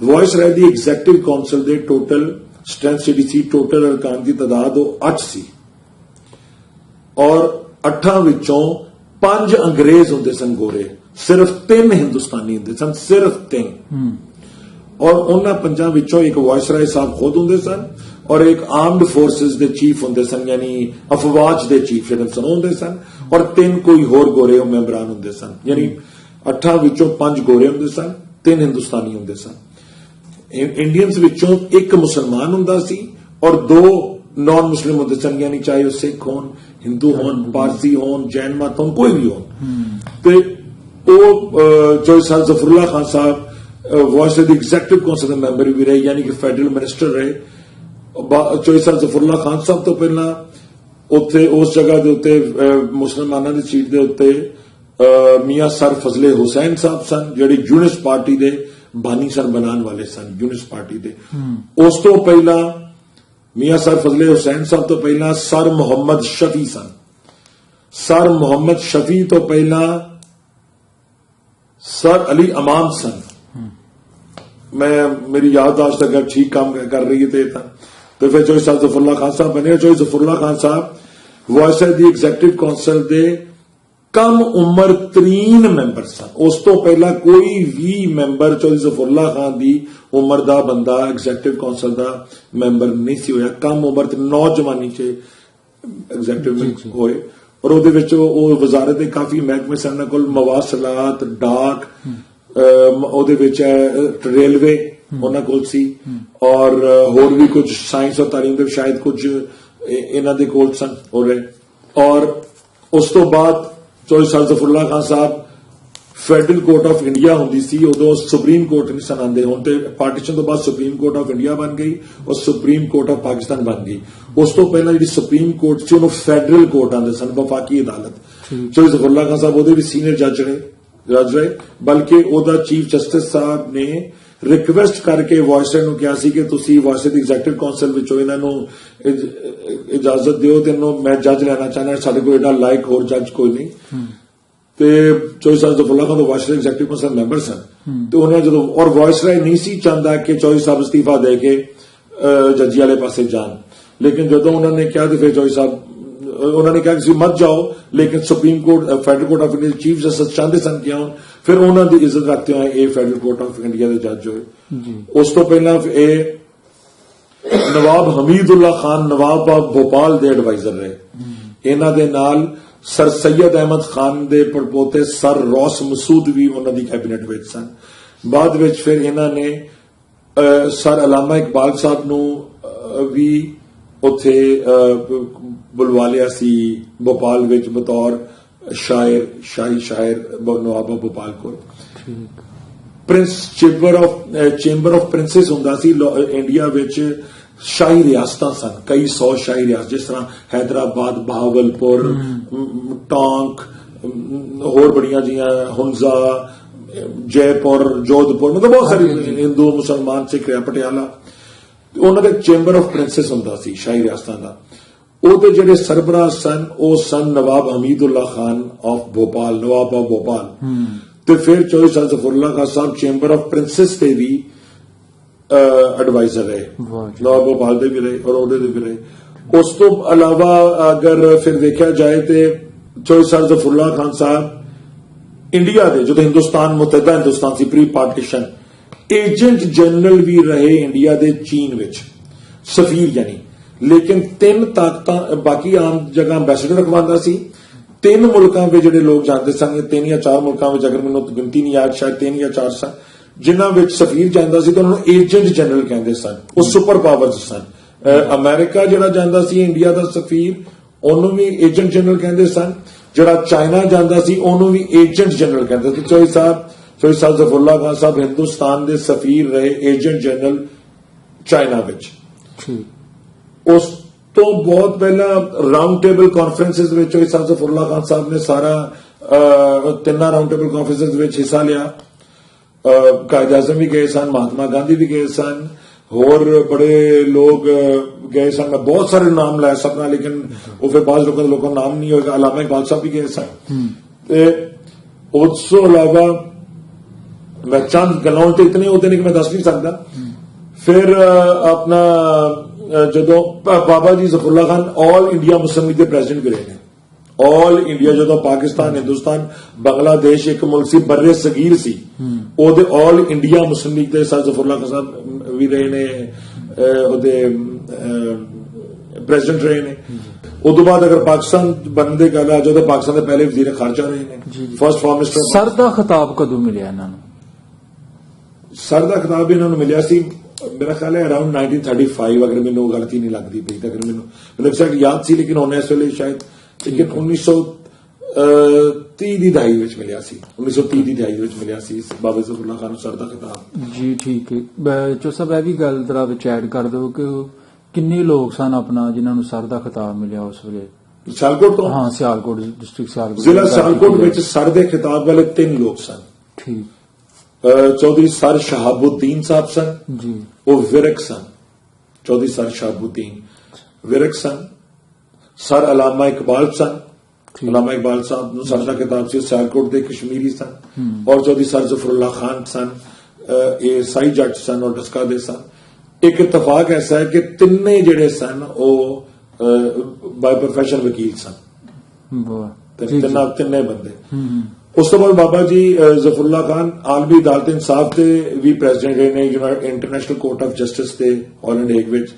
वायसराय दी एग्जीक्यूटिव काउंसिल दे टोटल स्ट्रेंथ जिहड़ी सी, टोटल अरकान की तादाद वो 8 सी, और 8 विचों 5 अंग्रेज होंदे सन गोरे, सिर्फ 3 हिंदुस्तानी होंदे सन, सिर्फ 3। और उन्हां 5 विचों एक वायसराय साहब खुद होंदे सन और एक आर्म्ड फोर्सेस दे चीफ होंदे सन, यानी अफवाज दे चीफ जिहड़े सन होंदे सन, और 3 कोई होर गोरे मैंबरान होंदे सन, यानी 8 विचों 5 गोरे होंदे सन, 3 हिंदुस्तानी होंदे सन। इंडियंस विचों 1 मुसलमान हुंदा सी और 2 नॉन मुस्लिम होंदे सन, यानी चाहे वो सिख होन, हिंदू होन, पारसी होन, जैन मत होन, कोई भी होन। तो चौधरी सर ज़फरुल्लाह खान साहब वायसराय दी एग्जीक्यूटिव काउंसिल के मैंबर भी रहे, यानी कि फेडरल मिनिस्टर रहे, ਚੌਧਰੀ ਸਰ ਜ਼ਫਰੁੱਲਾ ਖਾਨ ਸਾਹਿਬ ਤੋਂ ਪਹਿਲਾਂ ਉੱਥੇ ਉਸ ਜਗ੍ਹਾ ਦੇ ਉੱਤੇ ਮੁਸਲਮਾਨਾਂ ਦੀ ਸੀਟ ਦੇ ਉੱਤੇ ਮੀਆਂ ਸਰ ਫਜ਼ਲੇ ਹੁਸੈਨ ਸਾਹਿਬ ਸਨ, ਜਿਹੜੇ ਯੂਨਿਸਟ ਪਾਰਟੀ ਦੇ ਬਾਨੀ ਸਨ, ਬਣਾਉਣ ਵਾਲੇ ਸਨ ਯੂਨਿਸਟ ਪਾਰਟੀ ਦੇ। ਉਸ ਤੋਂ ਪਹਿਲਾਂ ਮੀਆਂ ਸਰ ਫਜ਼ਲੇ ਹੁਸੈਨ ਸਾਹਿਬ ਤੋਂ ਪਹਿਲਾਂ ਸਰ ਮੁਹੰਮਦ ਸ਼ਫੀ ਸਨ। ਸਰ ਮੁਹੰਮਦ ਸ਼ਫੀ ਤੋਂ ਪਹਿਲਾਂ ਸਰ ਅਲੀ ਅਮਾਨ ਸਨ। मेरी याददाश्त अगर ठीक काम कर रही है तो फिर चौधरी साहब ਜ਼ਫਰੁੱਲਾ खान साहब बने। चौधरी ਜ਼ਫਰੁੱਲਾ खान साहब वॉइस दी एग्जीक्यूटिव काउंसिल दे कम उम्र तरीन मैंबर सन। उस तो पहला कोई भी मैंबर चौधरी ਜ਼ਫਰੁੱਲਾ खान की उम्र का बंदा एग्जीक्यूटिव काउंसिल का मैंबर नहीं सी होया। कम उम्र नौजवानी च एग्जीक्यूटिव होए और ਉਹਦੇ ਵਿੱਚ ਉਹ ਵਜ਼ਾਰਤ ਦੇ ਕਾਫੀ ਮਹਿਕਮੇ ਸਨ, ਉਹਨਾਂ ਕੋਲ ਮਵਾਸਲਾਤ, ਡਾਕ, ਉਹਦੇ ਵਿੱਚ ਰੇਲਵੇ ਉਹਨਾਂ ਕੋਲ ਸੀ, ਔਰ ਹੋਰ ਵੀ ਕੁਝ ਸਾਇੰਸ ਔਰ ਤਾਲੀਮ ਦੇ ਸ਼ਾਇਦ ਕੁਝ ਇਹਨਾਂ ਦੇ ਕੋਲ ਸਨ ਹੋ ਰਹੇ। ਔਰ ਉਸ ਤੋਂ ਬਾਅਦ ਚੌਧਰੀ ਸਾਹਿਬ ਜ਼ਫਰੁੱਲਾ ਖਾਨ ਸਾਹਿਬ ਫੈਡਰਲ ਕੋਰਟ ਆਫ ਇੰਡੀਆ ਹੁੰਦੀ ਸੀ, ਉਦੋਂ ਸੁਪਰੀਮ ਕੋਰਟ ਨਹੀਂ ਸਨ ਆਉਂਦੇ। ਹੁਣ ਤੇ ਪਾਰਟੀਸ਼ਨ ਤੋਂ ਬਾਅਦ ਸੁਪਰੀਮ ਕੋਰਟ ਆਫ ਇੰਡੀਆ ਬਣ ਗਈ ਔਰ ਸੁਪਰੀਮ ਕੋਰਟ ਆਫ ਪਾਕਿਸਤਾਨ ਬਣ ਗਈ। ਉਸ ਤੋਂ ਪਹਿਲਾਂ ਜਿਹੜੀ ਸੁਪਰੀਮ ਕੋਰਟ ਸੀ ਉਹਨੂੰ ਫੈਡਰਲ ਕੋਰਟ ਆਉਂਦੇ ਸਨ, ਵਫਾਕੀ ਅਦਾਲਤ। ਚੌਧਰੀ ਜ਼ਫਰੁੱਲਾ ਖਾਨ ਸਾਹਿਬ ਉਹਦੇ ਵੀ ਸੀਨੀਅਰ ਜੱਜ ਰਹੇ, ਬਲਕਿ ਉਹਦਾ ਚੀਫ ਜਸਟਿਸ ਸਾਹਿਬ ਨੇ ਰਿਕਵੈਸਟ ਕਰਕੇ ਵਾਇਸਰਾਏ ਨੂੰ ਕਿਹਾ ਸੀ ਕਿ ਤੁਸੀਂ ਵਾਇਸਰਾਏ ਦੀ ਐਗਜ਼ੀਕਟਿਵ ਕਾਉਂਸਲ ਵਿੱਚੋਂ ਇਹਨਾਂ ਨੂੰ ਇਜਾਜ਼ਤ ਦਿਓ ਤੇ ਇਹਨੂੰ ਮੈਂ ਜੱਜ ਲੈਣਾ ਚਾਹੁੰਦਾ, ਸਾਡੇ ਕੋਲ ਏਡਾ ਲਾਇਕ ਹੋਰ ਜੱਜ ਕੋਈ ਨਹੀਂ। ਤੇ Chaudhry Sahib Zafarullah Khan viceroy executive council member ਸਨ ਤੇ ਉਹਨਾਂ ਜਦੋਂ ਔਰ ਵਾਇਸਰਾਏ ਨਹੀਂ ਸੀ ਚਾਹੁੰਦਾ ਕਿ ਚੌਧਰੀ ਸਾਹਿਬ ਅਸਤੀਫਾ ਦੇ ਕੇ ਜੱਜੀ ਵਾਲੇ ਪਾਸੇ ਜਾਣ, ਲੇਕਿਨ ਜਦੋਂ ਉਹਨਾਂ ਨੇ ਕਿਹਾ ਤੇ ਫਿਰ ਚੌਧਰੀ ਸਾਹਿਬ ਉਹਨਾਂ ਨੇ ਕਿਹਾ ਕਿ ਤੁਸੀਂ ਮਤ ਜਾਓ, ਲੇਕਿਨ supreme court federal court of India chief justice ਚਾਹੁੰਦੇ ਸਨ ਕਿ ਆਉਣ। ਫਿਰ ਉਹਨਾਂ ਦੀ ਇੱਜ਼ਤ ਰੱਖਦੇ ਹੋਏ ਇਹ ਫੈਡਰਲ ਕੋਰਟ ਆਫ ਇੰਡੀਆ ਦੇ ਜੱਜ ਹੋਏ। ਉਸ ਤੋਂ ਪਹਿਲਾਂ ਇਹ ਨਵਾਬ ਹਮੀਦੁੱਲਾ ਖਾਨ ਨਵਾਬ ਆਫ ਭੋਪਾਲ ਦੇ ਐਡਵਾਈਜ਼ਰ ਰਹੇ। ਇਹਨਾਂ ਦੇ ਨਾਲ ਸਰ ਸੈयद ਅਹਿਮਦ ਖਾਨ ਦੇ ਪੜਪੋਤੇ ਸਰ ਰੌਸ ਮਸੂਦ ਵੀ ਉਹਨਾਂ ਦੀ ਕੈਬਨਿਟ ਵਿੱਚ ਸਨ। ਬਾਅਦ ਵਿੱਚ ਫਿਰ ਇਹਨਾਂ ਨੇ ਸਰ ਅਲਾਮਾ ਇਕਬਾਲ ਸਾਹਿਬ ਨੂੰ ਵੀ ਉੱਥੇ ਬੁਲਵਾ ਲਿਆ ਸੀ ਭੋਪਾਲ ਵਿੱਚ ਬਤੌਰ ਸ਼ਾਹੀ ਸ਼ਾਇਰ ਨਵਾਬ ਭੋਪਾਲ ਕੋਲ। ਪ੍ਰਿੰਸ ਚੈਂਬਰ ਆਫ ਪ੍ਰਿੰਸੈਸ ਹੁੰਦਾ ਸੀ ਇੰਡੀਆ ਵਿੱਚ। ਸ਼ਾਹੀ ਰਿਆਸਤਾਂ ਸਨ, ਕਈ 100 ਸ਼ਾਹੀ ਰਿਆਸਤ, ਜਿਸ ਤਰ੍ਹਾਂ ਹੈਦਰਾਬਾਦ, ਬਹਾਵਲਪੁਰ, ਟਾਂਕ, ਹੋਰ ਬੜੀਆਂ ਜੀਆਂ ਹੁੰਜ਼ਾ, ਜੈਪੁਰ, ਜੋਧਪੁਰ, ਮਤਲਬ ਬਹੁਤ ਸਾਰੀ ਹਿੰਦੂ, ਮੁਸਲਮਾਨ, ਸਿੱਖ, ਪਟਿਆਲਾ। ਉਹਨਾਂ ਦਾ ਚੈਂਬਰ ਆਫ ਪ੍ਰਿੰਸੈਸ ਹੁੰਦਾ ਸੀ ਸ਼ਾਹੀ ਰਿਆਸਤਾਂ ਦਾ। ਉਹਦੇ ਜਿਹੜੇ ਸਰਬਰਾਹ ਸਨ ਉਹ ਸਨ ਨਵਾਬ ਹਮੀਦੁੱਲਾ ਖਾਨ ਆਫ ਭੋਪਾਲ, ਨਵਾਬ ਆਫ ਭੋਪਾਲ। ਤੇ ਫਿਰ Chaudhry Sahib Zafarullah Khan Sahib chamber of princes ਦੇ ਵੀ ਐਡਵਾਈਜ਼ਰ ਰਹੇ, ਨਵਾਬ ਭੋਪਾਲ ਦੇ ਵੀ ਰਹੇ ਔਰ ਉਹਦੇ ਦੇ ਵੀ ਰਹੇ। ਉਸ ਤੋਂ ਇਲਾਵਾ ਅਗਰ ਫਿਰ ਦੇਖਿਆ ਜਾਏ ਤੇ ਚੌਧਰੀ ਸਾਹਿਬ ਜ਼ਫਰੁੱਲਾ ਖਾਨ ਸਾਹਿਬ ਇੰਡੀਆ ਦੇ, ਜਦੋਂ ਹਿੰਦੁਸਤਾਨ ਮੁਤਹਿਦਾ ਹਿੰਦੁਸਤਾਨ ਸੀ ਪ੍ਰੀ ਪਾਰਟੀਸ਼ਨ, ਏਜੰਟ ਜਨਰਲ ਵੀ ਰਹੇ ਇੰਡੀਆ ਦੇ ਚੀਨ ਵਿੱਚ, ਸਫੀਰ ਯਾਨੀ। ਲੇਕਿਨ 3 ਤਾਕਤਾਂ, ਬਾਕੀ ਆਮ ਜਗ੍ਹਾ ਅੰਬੈਸਡਰ ਰਖਵਾਉਂਦਾ ਸੀ। 3 ਮੁਲਕਾਂ ਵਿੱਚ ਜਿਹੜੇ ਲੋਕ ਜਾਂਦੇ ਸਨ, 3 ਜਾਂ 4 ਮੁਲਕਾਂ ਵਿੱਚ, ਅਗਰ ਮੈਨੂੰ ਗਿਣਤੀ ਨਹੀਂ ਯਾਦ, ਸ਼ਾਇਦ 3 ਜਾਂ 4 ਸਨ, ਜਿਨ੍ਹਾਂ ਵਿੱਚ ਸਫੀਰ ਜਾਂਦਾ ਸੀ ਤਾਂ ਉਹਨਾਂ ਨੂੰ ਏਜੰਟ ਜਨਰਲ ਕਹਿੰਦੇ ਸਨ। ਉਹ ਸੁਪਰ ਪਾਵਰਸ ਸਨ। ਅਮਰੀਕਾ ਜਿਹੜਾ ਜਾਂਦਾ ਸੀ ਇੰਡੀਆ ਦਾ ਸਫੀਰ, ਉਹਨੂੰ ਵੀ ਏਜੰਟ ਜਨਰਲ ਕਹਿੰਦੇ ਸਨ। ਜਿਹੜਾ ਚਾਈਨਾ ਜਾਂਦਾ ਸੀ ਉਹਨੂੰ ਵੀ ਏਜੰਟ ਜਨਰਲ ਕਹਿੰਦੇ ਸੀ। ਚੌਧਰੀ ਸਾਹਿਬ ਜ਼ਫਰੁੱਲਾ ਖਾਨ ਸਾਹਿਬ ਹਿੰਦੁਸਤਾਨ ਦੇ ਸਫੀਰ ਰਹੇ, ਏਜੰਟ ਜਨਰਲ ਚਾਈਨਾ ਵਿੱਚ। ਉਸ ਤੋਂ ਬਹੁਤ ਪਹਿਲਾਂ ਰਾਉਂਡ ਟੇਬਲ ਕਾਨਫਰੰਸਿਸ ਵਿੱਚ ਚੌਧਰੀ ਸਾਹਿਬ ਜ਼ਫਰੁੱਲਾ ਖਾਨ ਸਾਹਿਬ ਨੇ ਸਾਰਾ 3 ਰਾਉਂਡ ਟੇਬਲ ਕਾਨਫਰੰਸਿਸ ਵਿੱਚ ਹਿੱਸਾ ਲਿਆ। ਕਾਇਦ ਆਜ਼ਮ ਵੀ ਗਏ ਸਨ, ਮਹਾਤਮਾ ਗਾਂਧੀ ਵੀ ਗਏ ਸਨ, ਹੋਰ ਬੜੇ ਲੋਕ ਗਏ ਸਨ। ਮੈਂ ਬਹੁਤ ਸਾਰੇ ਨਾਮ ਲੈ ਸਕਦਾ, ਲੇਕਿਨ ਉਹ ਫਿਰ ਬਾਅਦ ਲੋਕਾਂ ਦਾ ਨਾਮ ਨਹੀਂ ਹੋਏਗਾ। ਅਲਾਮਾ ਇਕਬਾਲ ਸਾਹਿਬ ਵੀ ਗਏ ਸਨ। ਤੇ ਉਸ ਤੋਂ ਇਲਾਵਾ ਮੈਂ ਚੰਦ ਗਲਾਉਣ ਤੇ ਇਤਨੇ ਉਹਦੇ ਨੇ ਕਿ ਮੈਂ ਦੱਸ ਨਹੀਂ ਸਕਦਾ। ਫਿਰ ਆਪਣਾ ਜਦੋਂ ਬਾਬਾ ਜੀ ਜ਼ਫਰੁੱਲਾ ਖਾਨ ਆਲ ਇੰਡੀਆ ਮੁਸਲਿਮ ਲੀਗ ਦੇ ਪ੍ਰੈਜ਼ੀਡੈਂਟ ਵੀ ਰਹੇ ਨੇ। ਆਲ ਇੰਡੀਆ, ਜਦੋਂ ਪਾਕਿਸਤਾਨ, ਹਿੰਦੁਸਤਾਨ, ਬੰਗਲਾਦੇਸ਼ ਇੱਕ ਮੁਲਕ ਸੀ, ਬਰਰੇ ਸਗੀਰ ਸੀ, ਉਹਦੇ ਆਲ ਇੰਡੀਆ ਮੁਸਲਿਮ ਲੀਗ ਦੇ ਸਰ ਜ਼ਫਰੁੱਲਾ ਖਾਨ ਸਾਹਿਬ ਵੀ ਰਹੇ ਨੇ, ਉਹਦੇ ਪ੍ਰੈਜ਼ੀਡੈਂਟ ਰਹੇ ਨੇ। ਉਦੋਂ ਬਾਅਦ ਅਗਰ ਪਾਕਿਸਤਾਨ ਬਣਨ ਦੀ ਗੱਲ ਆ ਜਾਏ ਤਾਂ ਪਾਕਿਸਤਾਨ ਦੇ ਪਹਿਲੇ ਵਜ਼ੀਰ ਖਾਰਜਾ ਰਹੇ ਨੇ, ਫਸਟ ਫਾਰਮ ਮਿਨਿਸਟਰ। ਸਰ ਦਾ ਖਿਤਾਬ ਕਦੋਂ ਮਿਲਿਆ ਇਹਨਾਂ ਨੂੰ? ਸਰ ਦਾ ਖਿਤਾਬ ਇਹਨਾਂ ਨੂੰ ਮਿਲਿਆ ਸੀ ਮੇਰਾ ਖਿਆਲ ਹੈ ਅਰਾਊਂਡ 1935, ਅਗਰ ਮੈਨੂੰ ਗਲਤੀ ਨਹੀਂ ਲੱਗਦੀ ਪਈ ਤਾਂ। ਅਗਰ ਮੈਨੂੰ ਐਗਜ਼ੈਕਟ ਯਾਦ ਸੀ, ਲੇਕਿਨ ਹੁਣ ਇਸ ਵੇਲੇ ਸ਼ਾਇਦ 1930 ਦੀ ਦਹਾਈ ਵਿੱਚ ਮਿਲਿਆ ਸੀ। 1930 ਦੀ ਦਹਾਈ ਵਿੱਚ ਮਿਲਿਆ ਸੀ ਬਾਬਾ ਜ਼ਫਰੁੱਲਾ ਖਾਨ ਸਰ ਦਾ ਖਿਤਾਬ। ਜੀ ਠੀਕ ਹੈ। ਚੋ ਸਾਹਿਬ ਇਹ ਵੀ ਗੱਲ ਜਰਾ ਵਿੱਚ ਐਡ ਕਰ ਦਿਓ ਕਿ ਕਿੰਨੇ ਲੋਕ ਸਨ ਆਪਣਾ ਜਿਨ੍ਹਾਂ ਨੂੰ ਸਰ ਦਾ ਖਿਤਾਬ ਮਿਲਿਆ ਉਸ ਵੇਲੇ? ਸਿਆਲਕੋਟ ਤੋਂ? ਹਾਂ, ਸਿਆਲਕੋਟ ਡਿਸਟ੍ਰਿਕਟ, ਸਿਆਲਕੋਟ ਜ਼ਿਲ੍ਹਾ ਸਿਆਲਕੋਟ ਵਿੱਚ ਸਰ ਦੇ ਖਿਤਾਬ ਵਾਲੇ 3 ਲੋਕ ਸਨ। ਠੀਕ। ਚੌਧਰੀ ਸਰ ਸ਼ਹਾਬੁद्दीन ਸਾਹਿਬ ਸਨ ਜੀ, ਉਹ ਵਿਰਕ ਸਨ। ਚੌਧਰੀ ਸਰ ਸ਼ਹਾਬੁद्दीन ਵਿਰਕ ਸਨ। ਸਰ ਅਲਾਮਾ ਇਕਬਾਲ ਸਨ। ਅਲਾਮਾ ਇਕਬਾਲ ਸਾਹਿਬ ਨੂੰ ਸਰ ਦਾ ਖਿਤਾਬ ਸੀ, ਸਿਆਲਕੋਟ ਦੇ ਕਸ਼ਮੀਰੀ ਸਨ। ਔਰ ਚੌਧਰੀ ਸਰ ਜ਼ਫਰੁल्ला ਖਾਨ ਸਨ, ਇਹ ਸਾਈ ਜੱਟ ਸਨ ਔਰ ਡਸਕਾ ਦੇ ਸਨ। ਇੱਕ ਇਤਫਾਕ ਐਸਾ ਹੈ ਕਿ ਤਿੰਨੇ ਜਿਹੜੇ ਸਨ ਉਹ ਬਾਈ ਪ੍ਰੋਫੈਸ਼ਨ ਵਕੀਲ ਸਨ। ਤਿੰਨੇ ਬੰਦੇ। ਉਸ ਤੋਂ ਬਾਅਦ ਬਾਬਾ ਜੀ ਜ਼ਫਰੁल्ला ਖਾਨ ਆਲਮੀ ਅਦਾਲਤ ਇਨਸਾਫ ਦੇ ਵੀ ਪ੍ਰੈਜ਼ੀਡੈਂਟ ਰਹੇ ਨੇ, ਇੰਟਰਨੈਸ਼ਨਲ ਕੋਰਟ ਆਫ ਜਸਟਿਸ ਦੇ ਹਾਲੈਂਡ ਹੇਗ ਵਿੱਚ।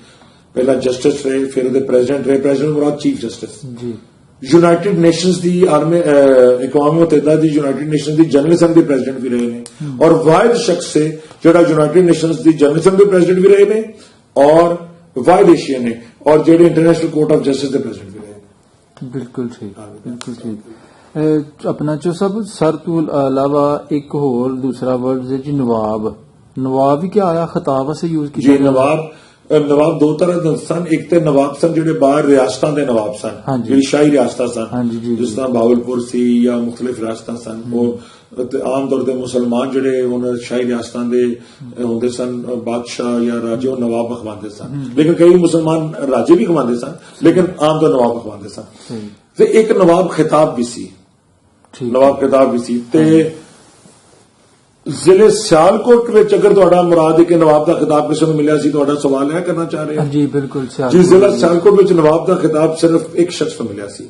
ਪਹਿਲਾਂ ਜਸਟਿਸ ਰਹੇ, ਫਿਰ ਉਹਦੇ ਪ੍ਰੈਜ਼ੀਡੈਂਟ ਰਹੇ। ਪ੍ਰੈਜ਼ੀਡੈਂਟ ਮੁਰਾਦ ਚੀਫ ਜਸਟਿਸ। ਜੀ। यूनाइटेड नेशंस दी अक़वाम मुत्तहिदा दी यूनाइटेड नेशंस दी जनरल असेंबली प्रेसिडेंट भी रहे ने और वाहिद शख्स से जो यूनाइटेड नेशंस दी जनरल असेंबली प्रेसिडेंट भी रहे ने और वाहिद एशियन ने और जो इंटरनेशनल कोर्ट ऑफ जस्टिस के प्रेसिडेंट भी रहे ने। बिल्कुल ठीक, बिल्कुल ठीक। अपना जो सब सर तो अलावा एक होर दूसरा वर्ड जी नवाब भी क्या आया खिताब से यूज किया? जी, नवाब 2 तरह ਦੇ ਸਨ। ਇੱਕ ਤੇ ਨਵਾਬ ਸਨ ਜਿਹੜੇ ਬਾਹਰ ਰਿਆਸਤਾਂ ਦੇ ਨਵਾਬ ਸਨ, ਜਿਹੜੀ ਸ਼ਾਹੀ ਰਿਆਸਤਾਂ ਸਨ, ਜਿਸ ਤਰ੍ਹਾਂ ਬਾਵਲਪੁਰ ਸੀ ਜਾਂ ਮੁxtਲਿਫ ਰਿਆਸਤਾਂ ਸਨ। ਉਹ ਆਮ ਤੌਰ ਤੇ ਮੁਸਲਮਾਨ ਜਿਹੜੇ ਉਹਨਾਂ ਸ਼ਾਹੀ ਰਿਆਸਤਾਂ ਦੇ ਹੁੰਦੇ ਸਨ, ਬਾਦਸ਼ਾਹ ਜਾਂ ਰਾਜੇ, ਉਹ ਨਵਾਬ ਅਖਵਾਉਂਦੇ ਸਨ। ਲੇਕਿਨ ਕਈ ਮੁਸਲਮਾਨ ਰਾਜੇ ਵੀ ਅਖਵਾਉਂਦੇ ਸਨ, ਲੇਕਿਨ ਆਮ ਤੌਰ ਨਵਾਬ ਅਖਵਾਉਂਦੇ ਸਨ। ਤੇ ਇੱਕ ਨਵਾਬ ਖਿਤਾਬ ਵੀ ਸੀ, ਨਵਾਬ ਖਿਤਾਬ ਵੀ ਸੀ। ਤੇ ਜ਼ਿਲ੍ਹੇ ਸਿਆਲਕੋਟ ਵਿੱਚ ਅਗਰ ਤੁਹਾਡਾ ਮੁਰਾਦ ਹੈ ਕਿ ਨਵਾਬ ਦਾ ਖਿਤਾਬ ਕਿਸੇ ਨੂੰ ਮਿਲਿਆ ਸੀ, ਤੁਹਾਡਾ ਸਵਾਲ ਹੈ ਕਰਨਾ ਚਾਹ ਰਹੇ ਹੋ? ਜੀ ਬਿਲਕੁਲ। ਜੀ, ਜ਼ਿਲ੍ਹਾ ਸਿਆਲਕੋਟ ਵਿੱਚ ਨਵਾਬ ਦਾ ਖਿਤਾਬ ਸਿਰਫ ਇੱਕ ਸ਼ਖਸ ਨੂੰ ਮਿਲਿਆ ਸੀ।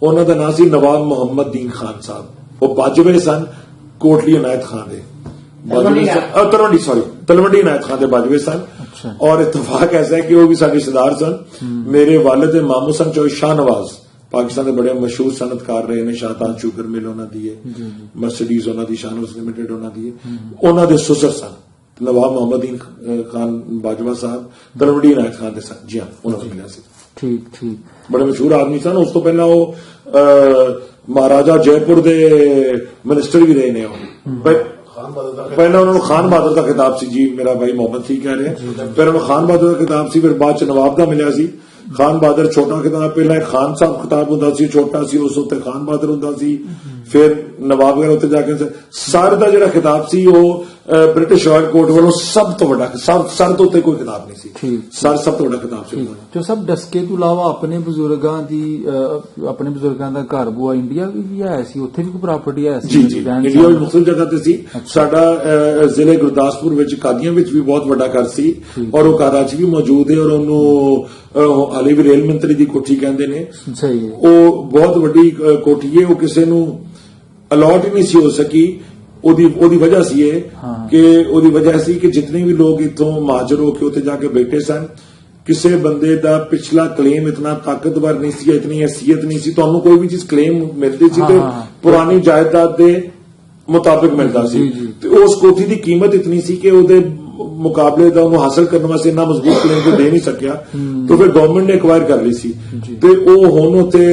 ਉਹਨਾਂ ਦਾ ਨਾਮ ਸੀ ਨਵਾਬ ਮੁਹੰਮਦ ਦੀਨ ਖਾਨ ਸਾਹਿਬ। ਉਹ ਬਾਜਵੇ ਸਨ, ਕੋਟਲੀ ਇਨਾਇਤ ਖਾਨ ਦੇ ਤਲਵੰਡੀ ਇਨਾਇਤ ਖਾਨ ਦੇ ਬਾਜਵੇ ਸਨ। ਔਰ ਇਤਫਾਕ ਐਸਾ ਹੈ ਕਿ ਉਹ ਵੀ ਸਾਡੇ ਰਿਸ਼ਤੇਦਾਰ ਸਨ। ਮੇਰੇ ਵਾਲਿਦ ਦੇ ਮਾਮੂ ਸਨ ਚੌਧਰੀ ਸ਼ਾਹ ਨਵਾਜ਼, ਪਾਕਿਸਤਾਨ ਦੇ ਬੜੇ ਮਸ਼ਹੂਰ ਸਨਅਤਕਾਰ ਰਹੇ ਨੇ। ਸ਼ਾਹਤਾਨ ਸ਼ੂਗਰ ਮਿਲ ਉਹਨਾਂ ਦੀ ਹੈ, ਮਰਸੀਡੀਜ਼ ਉਹਨਾਂ ਦੀ, ਸ਼ਾਹਨਵਾਜ਼ ਲਿਮਿਟਡ ਉਹਨਾਂ ਦੀ ਹੈ। ਉਹਨਾਂ ਦੇ ਸੁਸਰ ਸਨ ਨਵਾਬ ਮੁਹੰਮਦ ਦੀਨ ਖਾਨ ਬਾਜਵਾ ਸਾਹਿਬ, ਤਲਵੰਡੀ ਇਨਾਇਤ ਖਾਨ ਦੇ ਸਨ। ਜੀ ਹਾਂ, ਉਹਨਾਂ ਨੂੰ ਮਿਲਿਆ ਸੀ। ਠੀਕ ਠੀਕ, ਬੜੇ ਮਸ਼ਹੂਰ ਆਦਮੀ ਸਨ। ਉਸ ਤੋਂ ਪਹਿਲਾਂ ਉਹ ਮਹਾਰਾਜਾ ਜੈਪੁਰ ਦੇ ਮਿਨਿਸਟਰ ਵੀ ਰਹੇ ਨੇ। ਉਹ ਪਹਿਲਾਂ ਉਹਨਾਂ ਨੂੰ ਖਾਨ ਬਹਾਦਰ ਦਾ ਖਿਤਾਬ ਸੀ। ਜੀ, ਮੇਰਾ ਭਾਈ ਮੁਹੰਮਦ ਠੀਕ ਕਹਿ ਰਿਹਾ। ਪਹਿਲਾਂ ਉਹਨੂੰ ਖਾਨ ਬਹਾਦਰ ਦਾ ਖਿਤਾਬ ਸੀ, ਫਿਰ ਬਾਅਦ ਚ ਨਵਾਬ ਦਾ ਮਿਲਿਆ ਸੀ। ਖਾਨ ਬਹਾਦਰ ਛੋਟਾ ਖਿਤਾਬ, ਪਹਿਲਾਂ ਖਾਨ ਸਾਹਿਬ ਖਿਤਾਬ ਹੁੰਦਾ ਸੀ, ਛੋਟਾ ਸੀ, ਉਸ ਉੱਤੇ ਖਾਨ ਬਹਾਦਰ ਹੁੰਦਾ ਸੀ। ਫਿਰ ਨਵਾਬ ਵਗੈਰਾ ਉੱਤੇ ਜਾ ਕੇ ਸਰ ਦਾ ਜਿਹੜਾ ਖਿਤਾਬ ਸੀ ਉਹ ਬ੍ਰਿਟਿਸ਼ ਰਾਇਲ ਕੋਰਟ ਵੱਲੋਂ ਸਭ ਤੋਂ ਵੱਡਾ, ਸਰ ਤੋਂ ਉੱਤੇ ਕੋਈ ਖਿਤਾਬ ਨਹੀਂ ਸੀ। ਸਰ ਸਭ ਤੋਂ ਵੱਡਾ ਖਿਤਾਬ ਸੀ। ਜੋ ਸਭ ਡਸਕੇ ਤੋਂ ਇਲਾਵਾ ਆਪਣੇ ਬਜ਼ੁਰਗਾਂ ਦਾ ਘਰ ਬੁਆ ਇੰਡੀਆ ਵੀ ਹੈ ਸੀ, ਉੱਥੇ ਵੀ ਕੋਈ ਪ੍ਰਾਪਰਟੀ ਹੈ ਸੀ? ਜੀ ਜੀ, ਇੰਡੀਆ ਵਿੱਚ ਮੁਖਤਲਿਫ ਜਗ੍ਹਾ ਤੇ ਸੀ। ਸਾਡਾ ਜ਼ਿਲ੍ਹੇ ਗੁਰਦਾਸਪੁਰ ਵਿੱਚ ਕਾਦੀਆਂ ਵਿੱਚ ਵੀ ਬਹੁਤ ਵੱਡਾ ਘਰ ਸੀ ਔਰ ਉਹ ਘਰ ਅੱਜ ਵੀ ਮੌਜੂਦ ਹੈ ਔਰ ਉਹਨੂੰ ਹਾਲੇ ਵੀ ਰੇਲ ਮੰਤਰੀ ਦੀ ਕੋਠੀ ਕਹਿੰਦੇ ਨੇ। ਸਹੀ ਹੈ। ਉਹ ਬਹੁਤ ਵੱਡੀ ਕੋਠੀ ਹੈ, ਉਹ ਕਿਸੇ ਨੂੰ ਅਲਾਟ ਹੀ ਨਹੀਂ ਸੀ ਹੋ ਸਕੀ। ਉਹਦੀ ਵਜ੍ਹਾ ਸੀ ਇਹ ਕਿ ਉਹਦੀ ਵਜ੍ਹਾ ਸੀ ਕਿ ਜਿਤਨੇ ਵੀ ਲੋਕ ਇੱਥੋਂ ਮਹਾਜਰ ਹੋ ਕੇ ਉੱਥੇ ਜਾ ਕੇ ਬੈਠੇ ਸਨ, ਕਿਸੇ ਬੰਦੇ ਦਾ ਪਿਛਲਾ ਕਲੇਮ ਇਤਨਾ ਤਾਕਤਵਰ ਨਹੀਂ ਸੀ, ਇਤਨੀ ਹੈਸੀਅਤ ਨਹੀਂ ਸੀ। ਤੁਹਾਨੂੰ ਕੋਈ ਵੀ ਚੀਜ਼ ਕਲੇਮ ਮਿਲਦੀ ਸੀ ਤੇ ਪੁਰਾਣੀ ਜਾਇਦਾਦ ਦੇ ਮੁਤਾਬਿਕ ਮਿਲਦਾ ਸੀ। ਤੇ ਉਸ ਕੋਠੀ ਦੀ ਕੀਮਤ ਇਤਨੀ ਸੀ ਕਿ ਉਹਦੇ ਮੁਕਾਬਲੇ ਦਾ ਉਹਨੂੰ ਹਾਸਲ ਕਰਨ ਵਾਸਤੇ ਇੰਨਾ ਮਜ਼ਬੂਤ ਕਲੇਮ ਕੋਈ ਦੇ ਨਹੀਂ ਸਕਿਆ। ਤੇ ਫਿਰ ਗਵਰਨਮੈਂਟ ਨੇ ਐਕਵਾਇਰ ਕਰ ਲਈ ਸੀ ਤੇ ਉਹ ਹੁਣ ਉੱਥੇ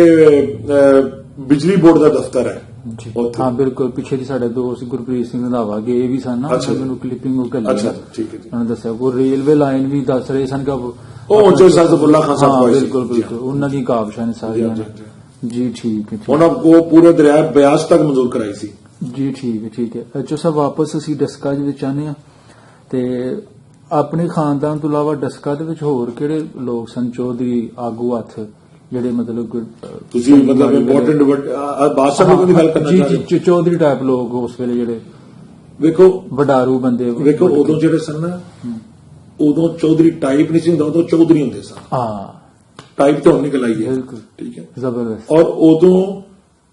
ਬਿਜਲੀ ਬੋਰਡ ਦਾ ਦਫ਼ਤਰ ਹੈ। ਹਾਂ ਬਿਲਕੁਲ, ਪਿੱਛੇ ਦੀ ਸਾਡੇ ਦੋਸਤ ਗੁਰਪ੍ਰੀਤ ਸਿੰਘ ਰੰਧਾਵਾ ਗਏ ਵੀ ਸਨ ਨਾ, ਮੈਨੂੰ ਕਲਿੱਪਿੰਗ ਉਹ ਕੱਲੀ ਉਹਨਾਂ ਦੱਸਿਆ ਉਹ ਰੇਲਵੇ ਲਾਈਨ ਵੀ ਦੱਸ ਰਹੇ ਸਨ ਕਿ ਉਹ ਜ਼ਫਰੁल्ला ਖਾਨ ਸਾਹਿਬ। ਬਿਲਕੁਲ ਬਿਲਕੁਲ, ਉਹਨਾਂ ਦੀ ਕਾਬਸ਼ਾਂ ਨੇ ਸਾਰੀਆਂ। ਜੀ ਠੀਕ ਹੈ, ਉਹਨਾਂ ਕੋ ਪੂਰੇ ਦਰਿਆ ਬਿਆਸ ਤੱਕ ਮਨਜ਼ੂਰ ਕਰਾਈ ਸੀ। ਜੀ ਠੀਕ ਹੈ ਠੀਕ ਹੈ। ਅੱਛਾ ਸਾਹਿਬ, ਵਾਪਸ ਅਸੀਂ ਡਸਕਾ ਦੇ ਵਿੱਚ ਆਨੇ ਆ ਤੇ ਆਪਣੇ ਖਾਨਦਾਨ ਤੋਂ ਇਲਾਵਾ ਡਸਕਾ ਦੇ ਵਿੱਚ ਹੋਰ ਕਿਹੜੇ ਲੋਕ ਸਨ ਚੌਧਰੀ ਆਗੂ ਹੱਥ ਜਿਹੜੇ ਮਤਲਬ ਤੁਸੀਂ ਮਤਲਬ ਇੰਪੋਰਟੈਂਟ ਬਾਦਸ਼ਾਹ ਲੋਕਾਂ ਦੀ ਗੱਲ ਕਰਨਾ ਚਾਹ ਰਹੇ? ਜੀ, ਚੌਧਰੀ ਟਾਈਪ ਲੋਕ ਉਸ ਵੇਲੇ ਜਿਹੜੇ ਵੇਖੋ ਵਡਾਰੂ ਬੰਦੇ। ਵੇਖੋ ਉਦੋਂ ਜਿਹੜੇ ਸਨ ਨਾ, ਉਦੋਂ ਚੌਧਰੀ ਟਾਈਪ ਨਹੀਂ ਸੀ ਹੁੰਦਾ, ਉਦੋਂ ਚੌਧਰੀ ਹੁੰਦੇ ਸਨ। ਹਾਂ, ਟਾਈਪ ਤਾਂ ਹੁਣ ਨਿਕਲ ਆਈ ਹੈ। ਬਿਲਕੁਲ ਠੀਕ ਹੈ, ਜ਼ਬਰਦਸਤ। ਔਰ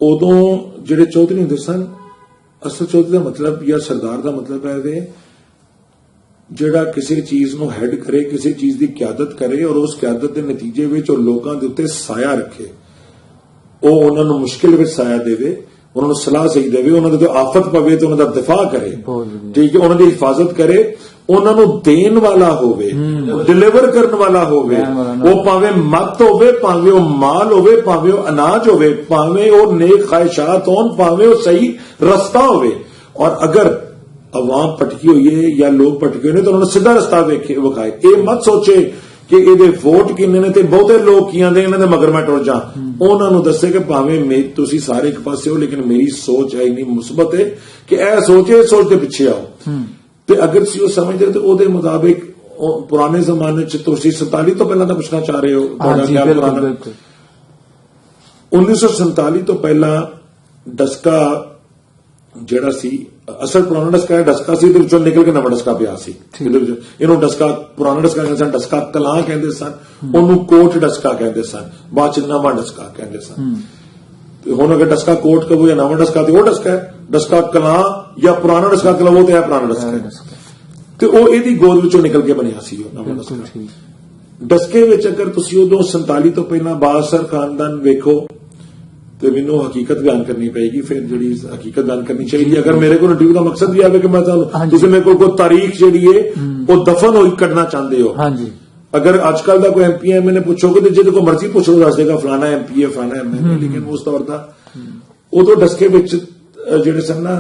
ਉਦੋਂ ਜਿਹੜੇ ਚੌਧਰੀ ਹੁੰਦੇ ਸਨ, ਅਸਲ ਚੌਧਰੀ ਦਾ ਮਤਲਬ ਜਾਂ ਸਰਦਾਰ ਦਾ ਮਤਲਬ ਹੈ ਇਹ ਜਿਹੜਾ ਕਿਸੇ ਚੀਜ਼ ਨੂੰ ਹੈਡ ਕਰੇ, ਕਿਸੇ ਚੀਜ਼ ਦੀ ਕਿਆਦਤ ਕਰੇ ਔਰ ਉਸ ਕਿਆਦਤ ਦੇ ਨਤੀਜੇ ਵਿੱਚ ਉਹ ਲੋਕਾਂ ਦੇ ਉੱਤੇ ਸਾਇਆ ਰੱਖੇ, ਉਹ ਉਹਨਾਂ ਨੂੰ ਮੁਸ਼ਕਿਲ ਵਿੱਚ ਸਾਇਆ ਦੇਵੇ, ਉਹਨਾਂ ਨੂੰ ਸਲਾਹ ਸਹੀ ਦੇਵੇ, ਉਹਨਾਂ ਦੇ ਉੱਤੇ ਆਫਤ ਪਵੇ ਤੇ ਉਹਨਾਂ ਦਾ ਦਿਫਾਅ ਕਰੇ। ਠੀਕ ਹੈ, ਉਹਨਾਂ ਦੀ ਹਿਫਾਜ਼ਤ ਕਰੇ, ਉਹਨਾਂ ਨੂੰ ਦੇਣ ਵਾਲਾ ਹੋਵੇ, ਡਿਲੀਵਰ ਕਰਨ ਵਾਲਾ ਹੋਵੇ। ਉਹ ਭਾਵੇਂ ਮੱਤ ਹੋਵੇ, ਭਾਵੇਂ ਉਹ ਮਾਲ ਹੋਵੇ, ਭਾਵੇਂ ਉਹ ਅਨਾਜ ਹੋਵੇ, ਭਾਵੇਂ ਉਹ ਨੇਕ ਖਾਹਿਸ਼ਾਤ ਹੋਣ, ਭਾਵੇਂ ਉਹ ਸਹੀ ਰਸਤਾ ਹੋਵੇ। ਔਰ ਅਗਰ आवाम पटकी हुई है या लोग पटके हुए तो उन्होंने सीधा रास्ता विखाए। ये मत सोचे ਕਿ ਇਹਦੇ ਵੋਟ ਕਿੰਨੇ ਨੇ ਤੇ ਬਹੁਤੇ ਲੋਕ ਕੀ ਆਂਦੇ ਇਹਨਾਂ ਦੇ ਮਗਰ ਮੈਂ ਟੁਰ ਜਾ। ਉਹਨਾਂ ਨੂੰ ਦੱਸੇ ਕਿ ਭਾਵੇਂ ਤੁਸੀਂ ਸਾਰੇ ਇੱਕ ਪਾਸੇ ਹੋ ਲੇਕਿਨ ਮੇਰੀ ਸੋਚ ਹੈ ਇੰਨੀ ਮੁਸਬਤ ਹੈ ਕਿ ਇਹ ਸੋਚ ਦੇ ਪਿੱਛੇ ਆਓ। ਤੇ ਅਗਰ ਤੁਸੀਂ ਉਹ ਸਮਝਦੇ ਤੇ ਉਹਦੇ ਮੁਤਾਬਿਕ ਪੁਰਾਣੇ ਜ਼ਮਾਨੇ ਚ ਤੁਸੀਂ 47 ਤੋਂ ਪਹਿਲਾਂ ਦਾ ਪੁੱਛਣਾ ਚਾਹ ਰਹੇ ਹੋ? ਤੁਹਾਡਾ ਕਿਆ ਪੁਰਾਣਾ? 1947 ਤੋਂ ਪਹਿਲਾਂ ਡਸਕਾ ਜਿਹੜਾ ਸੀ, ਅਸਲ ਪੁਰਾਣਾ ਡਸਕਾ ਸੀ, ਇਹਦੇ ਵਿੱਚੋਂ ਨਿਕਲ ਕੇ ਨਵਾਂ ਡਸਕਾ ਪਿਆ ਸੀ। ਇਹਨੂੰ ਡਸਕਾ, ਪੁਰਾਣਾ ਡਸਕਾ ਕਹਿੰਦੇ ਸਨ, ਡਸਕਾ ਕਲਾਂ ਕਹਿੰਦੇ ਸਨ, ਉਹਨੂੰ ਕੋਟ ਡਸਕਾ ਕਹਿੰਦੇ ਸਨ, ਬਾਅਦ ਚ ਨਵਾਂ ਡਸਕਾ ਕਹਿੰਦੇ ਸਨ। ਤੇ ਹੁਣ ਅਗਰ ਡਸਕਾ ਕੋਟ ਕਹੋ ਜਾਂ ਨਵਾਂ ਡਸਕਾ ਤੇ ਉਹ ਡਸਕਾ ਹੈ, ਡਸਕਾ ਕਲਾਂ ਜਾਂ ਪੁਰਾਣਾ ਡਸਕਾ ਕਹੋ ਉਹ ਤੇ ਹੈ ਪੁਰਾਣਾ ਡਸਕਾ ਹੈ। ਤੇ ਉਹ ਇਹਦੀ ਗੋਦ ਵਿੱਚੋਂ ਨਿਕਲ ਕੇ ਬਣਿਆ ਸੀ ਉਹ ਨਵਾਂ ਡਸਕਾ। ਡਸਕੇ ਵਿੱਚ ਅਗਰ ਤੁਸੀਂ ਉਦੋਂ 47 ਤੋਂ ਪਹਿਲਾਂ ਬਾਦਸ਼ਾਹ ਖਾਨਦਾਨ ਵੇਖੋ ਤੇ ਮੈਨੂੰ ਹਕੀਕਤ ਬਿਆਨ ਕਰਨੀ ਪਏਗੀ, ਫਿਰ ਜਿਹੜੀ ਹਕੀਕਤ ਬਿਆਨ ਕਰਨੀ ਚਾਹੀਦੀ। ਅਗਰ ਮੇਰੇ ਕੋਲ ਇੰਟਰਵਿਊ ਦਾ ਮਕਸਦ ਵੀ ਆਵੇ ਕਿ ਮੈਂ ਤੁਹਾਨੂੰ, ਤੁਸੀਂ ਮੇਰੇ ਕੋਲ ਕੋਈ ਤਾਰੀਖ ਜਿਹੜੀ ਹੈ ਉਹ ਦਫਨ ਹੋਈ ਕੱਢਣਾ ਚਾਹੁੰਦੇ ਹੋ। ਅਗਰ ਅੱਜ ਕੱਲ ਦਾ ਕੋਈ ਐਮਪੀ ਐਮਐਲਏ ਪੁੱਛੋਗੇ ਤੇ ਜਿਹਦੇ ਕੋਲ ਮਰਜ਼ੀ ਪੁੱਛ ਲਓ ਦੱਸ ਦੇਗਾ ਫਲਾਣਾ ਐਮਪੀ ਹੈ ਫਲਾਣਾ ਐਮਐਲਏ। ਲੇਕਿਨ ਉਸ ਤੌਰ ਦਾ ਉਦੋਂ ਡਸਕੇ ਵਿੱਚ ਜਿਹੜੇ ਸਨ ਨਾ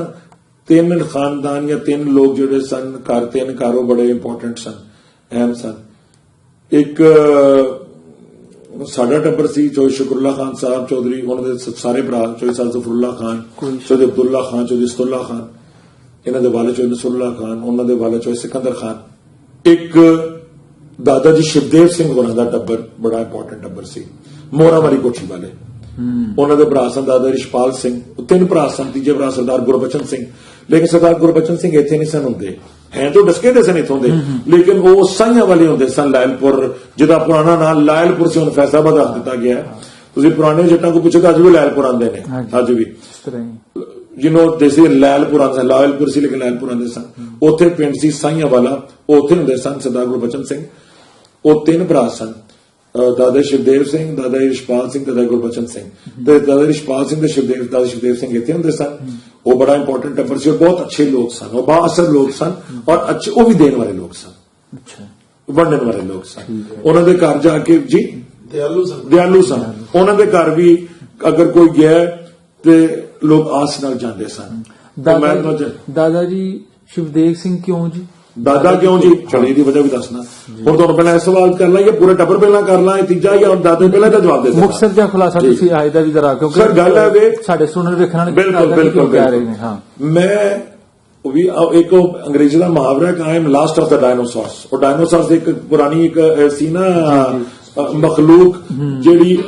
3 ਖਾਨਦਾਨ ਜਾਂ 3 ਲੋਕ ਜਿਹੜੇ ਸਨ, 3 ਕਾਰੋ ਬੜੇ ਇੰਪੋਰਟੈਂਟ ਸਨ, ਅਹਿਮ ਸਨ। ਇੱਕ ਸਾਡਾ ਟੱਬਰ ਸੀ, ਚੌਧਰੀ ਸ਼ੁਕਰੁੱਲਾ ਖਾਨ ਸਾਹਿਬ ਚੌਧਰੀ, ਉਹਨਾਂ ਦੇ ਸਾਰੇ ਭਰਾ, ਚੌਧਰੀ ਸਾਹਿਬ ਜ਼ਫਰੁੱਲਾ ਖਾਨ, ਚੌਧਰੀ ਅਬਦੁੱਲਾ ਖਾਨ, ਚੌਧਰੀ ਅਸਦੁੱਲਾ ਖਾਨ, ਇਹਨਾਂ ਦੇ ਵਾਲੇ ਚੌਧਰੀ ਨਸਰੁੱਲਾ ਖਾਨ, ਉਹਨਾਂ ਦੇ ਵਾਲੇ ਚੌਧਰੀ ਸਿਕੰਦਰ ਖਾਨ। ਇੱਕ ਦਾਦਾ ਜੀ ਸ਼ਿਵਦੇਵ ਸਿੰਘ ਹੋਰਾਂ ਦਾ ਟੱਬਰ ਬੜਾ ਇੰਪੋਰਟੈਂਟ ਟੱਬਰ ਸੀ, ਮੋਹਰਾਵਾਲੀ ਕੋਠੀ ਵਾਲੇ। ਉਹਨਾਂ ਦੇ ਭਰਾ ਸਨ ਦਾਦਾ ਰਿਸ਼ਪਾਲ ਸਿੰਘ, 3 ਭਰਾ ਸਨ, ਤੀਜੇ ਭਰਾ ਸਰਦਾਰ ਗੁਰਬਚਨ ਸਿੰਘ। ਲੇਕਿਨ ਸਰਦਾਰ ਗੁਰਬਚਨ ਸਿੰਘ ਇੱਥੇ ਨਹੀਂ ਸਨ ਹੁੰਦੇ, ਹੈ ਜੋ ਡਸਕੇ ਦੇ ਸਨ ਇੱਥੋਂ ਦੇ, ਲੇਕਿਨ ਉਹ ਸਾਈਆਂ ਵਾਲੇ ਹੁੰਦੇ ਸਨ। ਲਾਇਲਪੁਰ, ਜਿਹਦਾ ਪੁਰਾਣਾ ਨਾਮ ਲਾਇਲਪੁਰ ਸੀ, ਹੁਣ ਫੈਸਲਾਬਾਦ ਰੱਖ ਦਿੱਤਾ ਗਿਆ। ਤੁਸੀਂ ਪੁਰਾਣੇ ਜੱਟਾਂ ਕੋਲ ਪੁੱਛੋ ਤਾਂ ਅੱਜ ਵੀ ਲਾਇਲਪੁਰ ਆਉਂਦੇ ਨੇ, ਅੱਜ ਵੀ ਜਿਹਨੂੰ ਦੇਸੀ ਲਾਇਲਪੁਰ ਆਉਂਦੇ, ਲਾਇਲਪੁਰ ਸੀ ਲੇਕਿਨ ਲਾਇਲਪੁਰ ਆਉਂਦੇ ਸਨ। ਉੱਥੇ ਪਿੰਡ ਸੀ ਸਾਈਆਂ ਵਾਲਾ, ਉਹ ਉੱਥੇ ਹੁੰਦੇ ਸਨ ਸਰਦਾਰ ਗੁਰਬਚਨ ਸਿੰਘ। ਉਹ 3 ਭਰਾ ਸਨ, ਦਾਦਾ ਸ਼ਿਵਦੇਵ ਸਿੰਘ, ਦਾਦਾ ਰਿਸ਼ਪਾਲ ਸਿੰਘ, ਦਾਦਾ ਗੁਰਬਚਨ ਸਿੰਘ। ਤੇ ਦਾਦਾ ਰਿਸ਼ਪਾਲ ਸਿੰਘ ਤੇ ਦਾਦਾ ਸ਼ਿਵਦੇਵ ਸਿੰਘ ਇੱਥੇ ਹੁੰਦੇ ਸਨ। ਉਹ ਬੜਾ ਇੰਪੋਰਟੈਂਟ ਟੱਬਰ ਸੀ, ਬਹੁਤ ਅੱਛੇ ਲੋਕ ਸਨ, ਉਹ ਬਾਅਸਰ ਲੋਕ ਸਨ ਔਰ ਅੱਛੇ, ਉਹ ਵੀ ਦੇਣ ਵਾਲੇ ਲੋਕ ਸਨ, ਵੰਡਣ ਵਾਲੇ ਲੋਕ ਸਨ। ਉਹਨਾਂ ਦੇ ਘਰ ਜਾ ਕੇ ਜੀ ਦਿਆਲੂ ਸਨ। ਉਹਨਾਂ ਦੇ ਘਰ ਵੀ ਅਗਰ ਕੋਈ ਗਿਆ ਤੇ ਲੋਕ ਆਸ ਨਾਲ ਜਾਂਦੇ ਸਨ। ਦਾਦਾ ਜੀ ਸ਼ਿਵਦੇਵ ਸਿੰਘ ਕਿਉਂ ਜੀ? ਦਾਦਾ ਕਿਉਂ ਜੀ? ਚਲੇ ਦੀ ਵਜ੍ਹਾ ਵੀ ਦੱਸਣਾ। ਹੁਣ ਤੁਹਾਨੂੰ ਪਹਿਲਾਂ ਇਹ ਸਵਾਲ ਕਰ ਲਾਂ ਜਾਂ ਪੂਰੇ ਟੱਬਰ ਪਹਿਲਾਂ ਕਰ ਲਾਂ, ਤੀਜਾ ਜਾਂ ਦਾਦੇ ਪਹਿਲਾਂ ਦਾ ਜਵਾਬ ਦੇ ਦਿਓ। ਮੁਕਤਸਰ ਦਾ ਖੁਲਾਸਾ ਤੁਸੀਂ ਆਏ ਦਾ ਵੀ ਜ਼ਰਾ, ਕਿਉਂਕਿ ਸਰ ਗੱਲ ਹੈ ਵੇ ਸਾਡੇ ਸੁਣਨ ਵੇਖਣ ਵਾਲੇ ਬਿਲਕੁਲ ਕਹਿ ਰਹੇ ਨੇ। ਹਾਂ, ਮੈਂ ਵੀ ਇੱਕ ਅੰਗਰੇਜ਼ੀ ਦਾ ਮੁਹਾਵਰਾ ਹੈ ਕਿ ਆਈ ਐਮ ਲਾਸਟ ਆਫ ਦਾ ਡਾਇਨਾਸੌਰਸ। ਉਹ ਡਾਇਨਾਸੌਰਸ ਇੱਕ ਪੁਰਾਣੀ ਇੱਕ ਸੀ ਨਾ ਮਖਲੂਕ ਜਿਹੜੀ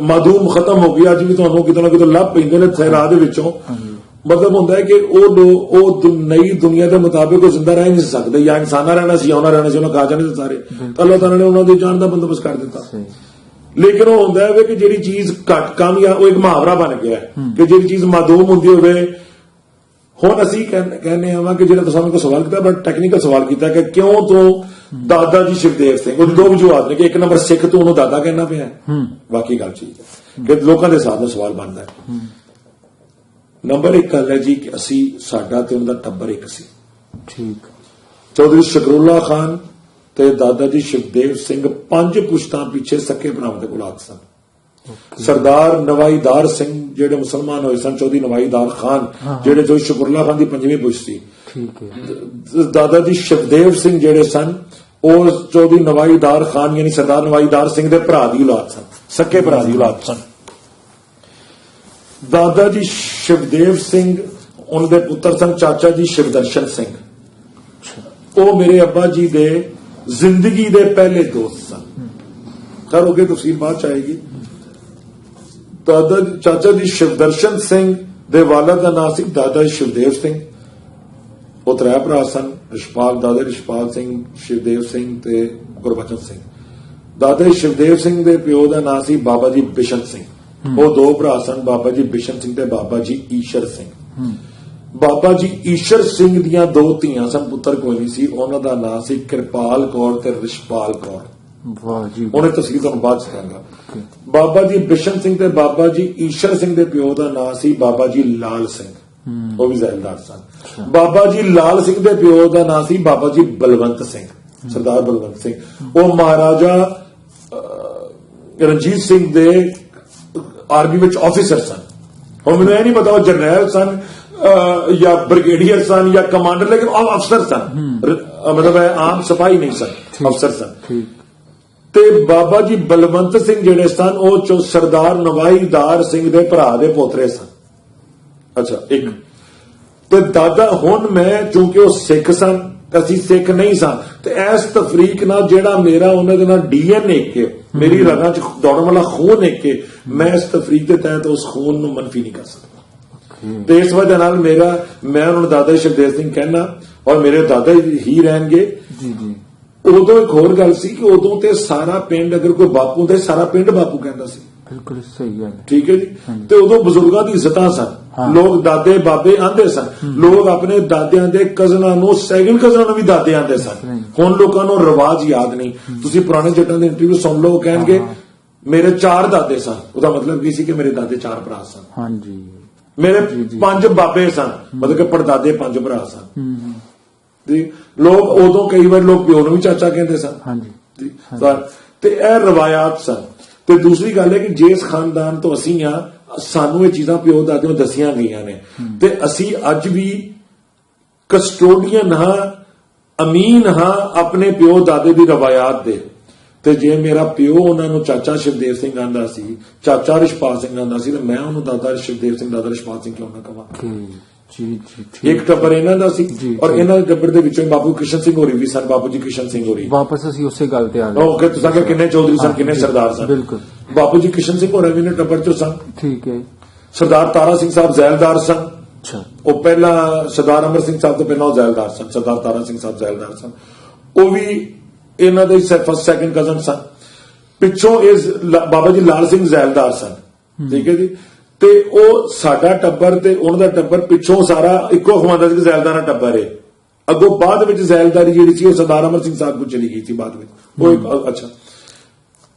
ਮਾਦੂਮ ਖਤਮ ਹੋ ਗਈ, ਅੱਜ ਵੀ ਤੁਹਾਨੂੰ ਕਿਤੇ ਨਾ ਕਿਤੇ ਲੱਭ ਪੈਂਦੇ ਨੇ ਸਹਿਰਾ ਦੇ ਵਿੱਚੋਂ। ਮਤਲਬ ਹੁੰਦਾ ਹੈ ਕਿ ਉਹ ਨਈ ਦੁਨੀਆ ਦੇ ਮੁਤਾਬਿਕ ਉਹ ਜ਼ਿੰਦਾ ਰਹਿ ਨਹੀਂ ਸਕਦੇ, ਜਾਂ ਇਨਸਾਨਾ ਰਹਿਣਾ ਸੀ, ਉਹਨਾਂ ਰਹਿਣਾ ਸੀ, ਉਹਨਾਂ ਖਾ ਜਾਣੇ ਸੀ ਸਾਰੇ। ਅੱਲਾਹ ਤਾਲਾ ਨੇ ਉਹਨਾਂ ਦੀ ਜਾਨ ਦਾ ਬੰਦੋਬਸਤ ਕਰ ਦਿੱਤਾ। ਲੇਕਿਨ ਉਹ ਹੁੰਦਾ ਹੈ ਕਿ ਜਿਹੜੀ ਚੀਜ਼ ਘੱਟ ਕੰਮ ਜਾਂ ਉਹ ਇੱਕ ਮੁਹਾਵਰਾ ਬਣ ਗਿਆ ਕਿ ਜਿਹੜੀ ਚੀਜ਼ ਮਾਦੂਮ ਹੁੰਦੀ ਹੋਵੇ। ਹੁਣ ਅਸੀਂ ਕਹਿੰਦੇ ਹਾਂ ਕਿ ਜਿਹੜਾ ਤੁਸੀਂ ਕੋਈ ਸਵਾਲ ਕੀਤਾ, ਬੜਾ ਟੈਕਨੀਕਲ ਸਵਾਲ ਕੀਤਾ ਕਿ ਕਿਉਂ ਤੋਂ ਦਾਦਾ ਜੀ ਸ਼ਿਵਦੇਵ ਸਿੰਘ, ਉਹਦੇ 2 ਵਜੂਹਾਤ ਨੇ ਕਿ ਇੱਕ ਨੰਬਰ ਸਿੱਖ ਤੋਂ ਉਹਨੂੰ ਦਾਦਾ ਕਹਿਣਾ ਪਿਆ, ਬਾਕੀ ਗੱਲ ਚੀਜ਼ ਹੈ ਕਿ ਲੋਕਾਂ ਦੇ ਹਿਸਾਬ ਨਾਲ ਸਵਾਲ ਬਣਦਾ ਹੈ। ਨੰਬਰ 1 ਗੱਲ ਹੈ ਜੀ ਕਿ ਅਸੀਂ, ਸਾਡਾ ਤੇ ਉਹਨਾਂ ਦਾ ਟੱਬਰ ਇੱਕ ਸੀ। ਠੀਕ। ਚੌਧਰੀ ਸ਼ਕਰੁੱਲਾ ਖਾਨ ਤੇ ਦਾਦਾ ਜੀ ਸ਼ਿਵਦੇਵ ਸਿੰਘ 5 ਪੁਸ਼ਤਾਂ ਪਿੱਛੇ ਸਕੇ ਭਰਾਵਾਂ ਦੇ ਔਲਾਦ ਸਨ। ਸਰਦਾਰ ਨਵਾਈਦਾਰ ਸਿੰਘ ਜਿਹੜੇ ਮੁਸਲਮਾਨ ਹੋਏ ਸਨ, ਚੌਧਰੀ ਨਵਾਈਦਾਰ ਖਾਨ ਜਿਹੜੇ ਚੌਧਰੀ ਸ਼ਕਰੁੱਲਾ ਖਾਨ ਦੀ 5ਵੀਂ ਪੁਸ਼ਤ ਸੀ। ਠੀਕ ਹੈ। ਦਾਦਾ ਜੀ ਸ਼ਿਵਦੇਵ ਸਿੰਘ ਜਿਹੜੇ ਸਨ ਉਹ ਚੌਧਰੀ ਨਵਾਈਦਾਰ ਖਾਨ ਯਾਨੀ ਸਰਦਾਰ ਨਵਾਈਦਾਰ ਸਿੰਘ ਦੇ ਭਰਾ ਦੀ ਔਲਾਦ ਸਨ, ਸਕੇ ਭਰਾ ਦੀ ਔਲਾਦ ਸਨ। ਦਾਦਾ ਜੀ ਸ਼ਿਵਦੇਵ ਸਿੰਘ ਉਹਨਾਂ ਦੇ ਪੁੱਤਰ ਸਨ ਚਾਚਾ ਜੀ ਸ਼ਿਵਦਰਸ਼ਨ ਸਿੰਘ। ਉਹ ਮੇਰੇ ਅੱਬਾ ਜੀ ਦੇ ਜ਼ਿੰਦਗੀ ਦੇ ਪਹਿਲੇ ਦੋਸਤ ਸਨ। ਖੈਰ ਹੋ ਗਏ, ਤਫਸੀਲ ਬਾਅਦ ਚ ਆਏਗੀ। ਚਾਚਾ ਜੀ ਸ਼ਿਵਦਰਸ਼ਨ ਸਿੰਘ ਦੇ ਵਾਲਦ ਦਾ ਨਾਮ ਸੀ ਦਾਦਾ ਸ਼ਿਵਦੇਵ ਸਿੰਘ। ਉਹ 3 ਭਰਾ ਸਨ, ਰਿਸ਼ਪਾਲ, ਦਾਦਾ ਰਿਸ਼ਪਾਲ ਸਿੰਘ, ਸ਼ਿਵਦੇਵ ਸਿੰਘ ਤੇ ਗੁਰਬਚਨ ਸਿੰਘ। ਦਾਦਾ ਸ਼ਿਵਦੇਵ ਸਿੰਘ ਦੇ ਪਿਓ ਦਾ ਨਾਮ ਸੀ ਬਾਬਾ ਜੀ ਬਿਸ਼ਨ ਸਿੰਘ। ਉਹ 2 ਭਰਾ ਸਨ, ਬਾਬਾ ਜੀ ਬਿਸ਼ਨ ਸਿੰਘ ਤੇ ਬਾਬਾ ਜੀ ਈਸ਼ਰ ਸਿੰਘ। ਬਾਬਾ ਜੀ ਈਸ਼ਰ ਸਿੰਘ ਦੀਆਂ 2 ਧੀਆਂ ਸਨ, ਪੁੱਤਰ ਕੋਈ ਨਹੀਂ ਸੀ। ਉਹਨਾਂ ਦਾ ਨਾਮ ਸੀ ਕਿਰਪਾਲ ਕੌਰ ਤੇ ਰਿਸ਼ਪਾਲ ਕੌਰ। ਵਾਹ ਜੀ, ਉਹਨੇ ਤਸਵੀਰ ਤੁਹਾਨੂੰ ਬਾਅਦ ਚ ਕਹਾਂਗਾ। ਬਾਬਾ ਜੀ ਬਿਸ਼ਨ ਸਿੰਘ ਤੇ ਬਾਬਾ ਜੀ ਈਸ਼ਰ ਸਿੰਘ ਦੇ ਪਿਓ ਦਾ ਨਾਮ ਸੀ ਬਾਬਾ ਜੀ ਲਾਲ ਸਿੰਘ, ਉਹ ਵੀ ਜ਼ੈਲਦਾਰ ਸਨ। ਬਾਬਾ ਜੀ ਲਾਲ ਸਿੰਘ ਦੇ ਪਿਓ ਦਾ ਨਾਮ ਸੀ ਬਾਬਾ ਜੀ ਬਲਵੰਤ ਸਿੰਘ, ਸਰਦਾਰ ਬਲਵੰਤ ਸਿੰਘ। ਉਹ ਮਹਾਰਾਜਾ ਰਣਜੀਤ ਸਿੰਘ ਦੇ ਆਰਮੀ ਵਿੱਚ ਆਫੀਸਰ ਸਨ। ਹੁਣ ਮੈਨੂੰ ਇਹ ਨਹੀਂ ਪਤਾ ਉਹ ਜਰਨੈਲ ਸਨ ਜਾਂ ਬ੍ਰਿਗੇਡੀਅਰ ਸਨ ਜਾਂ ਕਮਾਂਡਰ, ਲੇਕਿਨ ਉਹ ਅਫਸਰ ਸਨ। ਮਤਲਬ ਆਮ ਸਿਪਾਹੀ ਨਹੀਂ ਸਨ, ਅਫਸਰ ਸਨ। ਤੇ ਬਾਬਾ ਜੀ ਬਲਵੰਤ ਸਿੰਘ ਜਿਹੜੇ ਸਨ ਉਹ ਸਰਦਾਰ ਨਵਾਈਦਾਰ ਸਿੰਘ ਦੇ ਭਰਾ ਦੇ ਪੋਤਰੇ ਸਨ। ਅੱਛਾ, ਇੱਕ ਤੇ ਦਾਦਾ ਹੁਣ ਮੈਂ ਕਿਉਂਕਿ ਉਹ ਸਿੱਖ ਸਨ, ਅਸੀਂ ਸਿੱਖ ਨਹੀਂ ਸਾਂ, ਤੇ ਇਸ ਤਫਰੀਕ ਨਾਲ ਜਿਹੜਾ ਮੇਰਾ ਉਹਨਾਂ ਦੇ ਨਾਲ DNA ਕੇ ਮੇਰੀ ਰਗਾਂ 'ਚ ਦੌੜਨ ਵਾਲਾ ਖੂਨ ਇੱਕ ਕੇ ਮੈਂ ਇਸ ਤਫਰੀਕ ਦੇ ਤਹਿਤ ਉਸ ਖੂਨ ਨੂੰ ਮਨਫੀ ਨਹੀਂ ਕਰ ਸਕਦਾ। ਤੇ ਇਸ ਵਜ੍ਹਾ ਨਾਲ ਮੈਂ ਉਹਨਾਂ ਨੂੰ ਦਾਦਾ ਸ਼ਿਵਦੇਵ ਸਿੰਘ ਕਹਿਣਾ ਔਰ ਮੇਰੇ ਦਾਦਾ ਹੀ ਰਹਿਣਗੇ। ਜੀ ਜੀ। ਉਦੋਂ ਇੱਕ ਹੋਰ ਗੱਲ ਸੀ ਕਿ ਉਦੋਂ ਤੇ ਸਾਰਾ ਪਿੰਡ ਅਗਰ ਕੋਈ ਬਾਪੂ ਤੇ ਸਾਰਾ ਪਿੰਡ ਬਾਪੂ ਕਹਿੰਦਾ ਸੀ। ਬਿਲਕੁਲ ਸਹੀ ਗੱਲ, ਠੀਕ ਹੈ ਜੀ। ਤੇ ਉਦੋਂ ਬਜ਼ੁਰਗਾਂ ਦੀ ਇੱਜ਼ਤਾਂ ਸਨ, ਲੋਕ ਦਾਦੇ ਬਾਬੇ ਆਂਦੇ ਸਨ, ਲੋਕ ਆਪਣੇ ਦਾਦਿਆਂ ਦੇ ਕਜ਼ਨਾਂ ਨੂੰ ਸੈਕਿੰਡ ਕਜ਼ਨਾਂ ਨੂੰ ਵੀ ਦਾਦੇ ਆਂਦੇ ਸਨ। ਹੁਣ ਲੋਕਾਂ ਨੂੰ ਰਿਵਾਜ ਯਾਦ ਨਹੀਂ। ਤੁਸੀਂ ਪੁਰਾਣੇ ਜੱਟਾਂ ਦੇ ਇੰਟਰਵਿਊ ਸੁਣ ਲਓ, ਕਹਿਣਗੇ ਮੇਰੇ 4 ਦਾਦੇ ਸਨ। ਉਹਦਾ ਮਤਲਬ ਕੀ ਸੀ ਕਿ ਮੇਰੇ ਦਾਦੇ 4 ਭਰਾ ਸਨ। ਹਾਂਜੀ, ਮੇਰੇ 5 ਬਾਬੇ ਸਨ, ਮਤਲਬ ਕਿ ਪੜਦਾਦੇ 5 ਭਰਾ ਸਨ। ਜੀ, ਲੋਕ ਉਦੋਂ ਕਈ ਵਾਰ ਲੋਕ ਪਿਓ ਨੂੰ ਵੀ ਚਾਚਾ ਕਹਿੰਦੇ ਸਨ। ਹਾਂਜੀ, ਤੇ ਇਹ ਰਵਾਇਤ ਸਨ। ਤੇ ਦੂਸਰੀ ਗੱਲ ਹੈ ਕਿ ਜਿਸ ਖਾਨਦਾਨ ਤੋਂ ਅਸੀਂ ਆ, ਸਾਨੂੰ ਇਹ ਚੀਜ਼ਾਂ ਪਿਓ ਦਾਦਿਆਂ ਦੱਸੀਆਂ ਗਈਆਂ ਨੇ, ਤੇ ਅਸੀਂ ਅੱਜ ਵੀ ਕਸਟੋਡੀਅਨ ਹਾਂ, ਅਮੀਨ ਹਾਂ ਆਪਣੇ ਪਿਓ ਦਾਦੇ ਦੀ ਰਵਾਇਤ ਦੇ। ਤੇ ਜੇ ਮੇਰਾ ਪਿਓ ਉਹਨਾਂ ਨੂੰ ਚਾਚਾ ਸ਼ਿਵਦੇਵ ਸਿੰਘ ਆਂਦਾ ਸੀ, ਚਾਚਾ ਰਿਸ਼ਪਾਲ ਸਿੰਘ ਆਂਦਾ ਸੀ, ਤੇ ਮੈਂ ਉਹਨੂੰ ਦਾਦਾ ਸ਼ਿਵਦੇਵ ਸਿੰਘ ਦਾਦਾ ਰਿਸ਼ਪਾਲ ਸਿੰਘ ਕਿਉਂ ਨਾ ਕਹਾਂ। ਜੀ ਜੀ। ਇੱਕ ਟੱਬਰ ਇਹਨਾਂ ਦਾ ਸੀ ਔਰ ਇਹਨਾਂ ਦੇ ਟੱਬਰ ਦੇ ਵਿੱਚੋਂ ਬਾਬੂ ਕ੍ਰਿਸ਼ਨ ਸਿੰਘ ਹੋਰੀ ਵੀ ਸਨ। ਬਾਬੂ ਜੀ ਕ੍ਰਿਸ਼ਨ ਸਿੰਘ ਹੋਰੀ, ਵਾਪਸ ਅਸੀਂ ਉਸੇ ਗੱਲ ਤੇ ਆ ਗਏ। ਉਹ ਤੁਸੀਂ ਕਿ ਕਿੰਨੇ ਚੌਧਰੀ ਸਨ, ਕਿੰਨੇ ਸਰਦਾਰ ਸਨ। ਬਿਲਕੁਲ, ਬਾਪੂ ਜੀ ਕ੍ਰਿਸ਼ਨ ਸਿੰਘ ਹੋਰੀ ਵੀ ਨੇ ਟੱਬਰ ਚੋਂ ਸਨ। ਠੀਕ ਹੈ। ਸਰਦਾਰ ਤਾਰਾ ਸਿੰਘ ਸਾਹਿਬ ਜ਼ੈਲਦਾਰ ਸਨ। ਅੱਛਾ, ਉਹ ਪਹਿਲਾਂ ਸਰਦਾਰ ਅਮਰ ਸਿੰਘ ਸਾਹਿਬ ਤੋਂ ਪਹਿਲਾਂ ਉਹ ਜ਼ੈਲਦਾਰ ਸਨ। ਸਰਦਾਰ ਤਾਰਾ ਸਿੰਘ ਸਾਹਿਬ ਜ਼ੈਲਦਾਰ ਸਨ। ਉਹ ਵੀ ਇਹਨਾਂ ਦੇ ਫਸਟ ਸੈਕੰਡ ਕਜ਼ਨ ਸਨ। ਪਿੱਛੋਂ ਬਾਬਾ ਜੀ ਲਾਲ ਸਿੰਘ ਜ਼ੈਲਦਾਰ ਸਨ। ਠੀਕ ਹੈ ਜੀ। ਤੇ ਉਹ ਸਾਡਾ ਟੱਬਰ ਤੇ ਉਹਨਾਂ ਦਾ ਟੱਬਰ ਪਿੱਛੋਂ ਸਾਰਾ ਇੱਕੋ ਖਵਾਂਦਾ ਸੀ ਕਿ ਜ਼ੈਲਦਾਰ ਦਾ ਟੱਬਰ ਹੈ। ਅੱਗੋਂ ਬਾਅਦ ਵਿੱਚ ਜ਼ੈਲਦਾਰੀ ਜਿਹੜੀ ਸੀ ਉਹ ਸਰਦਾਰ ਅਮਰ ਸਿੰਘ ਸਾਹਿਬ ਕੋਲ ਚਲੀ ਗਈ ਸੀ ਬਾਅਦ ਵਿੱਚ। ਉਹ ਅੱਛਾ।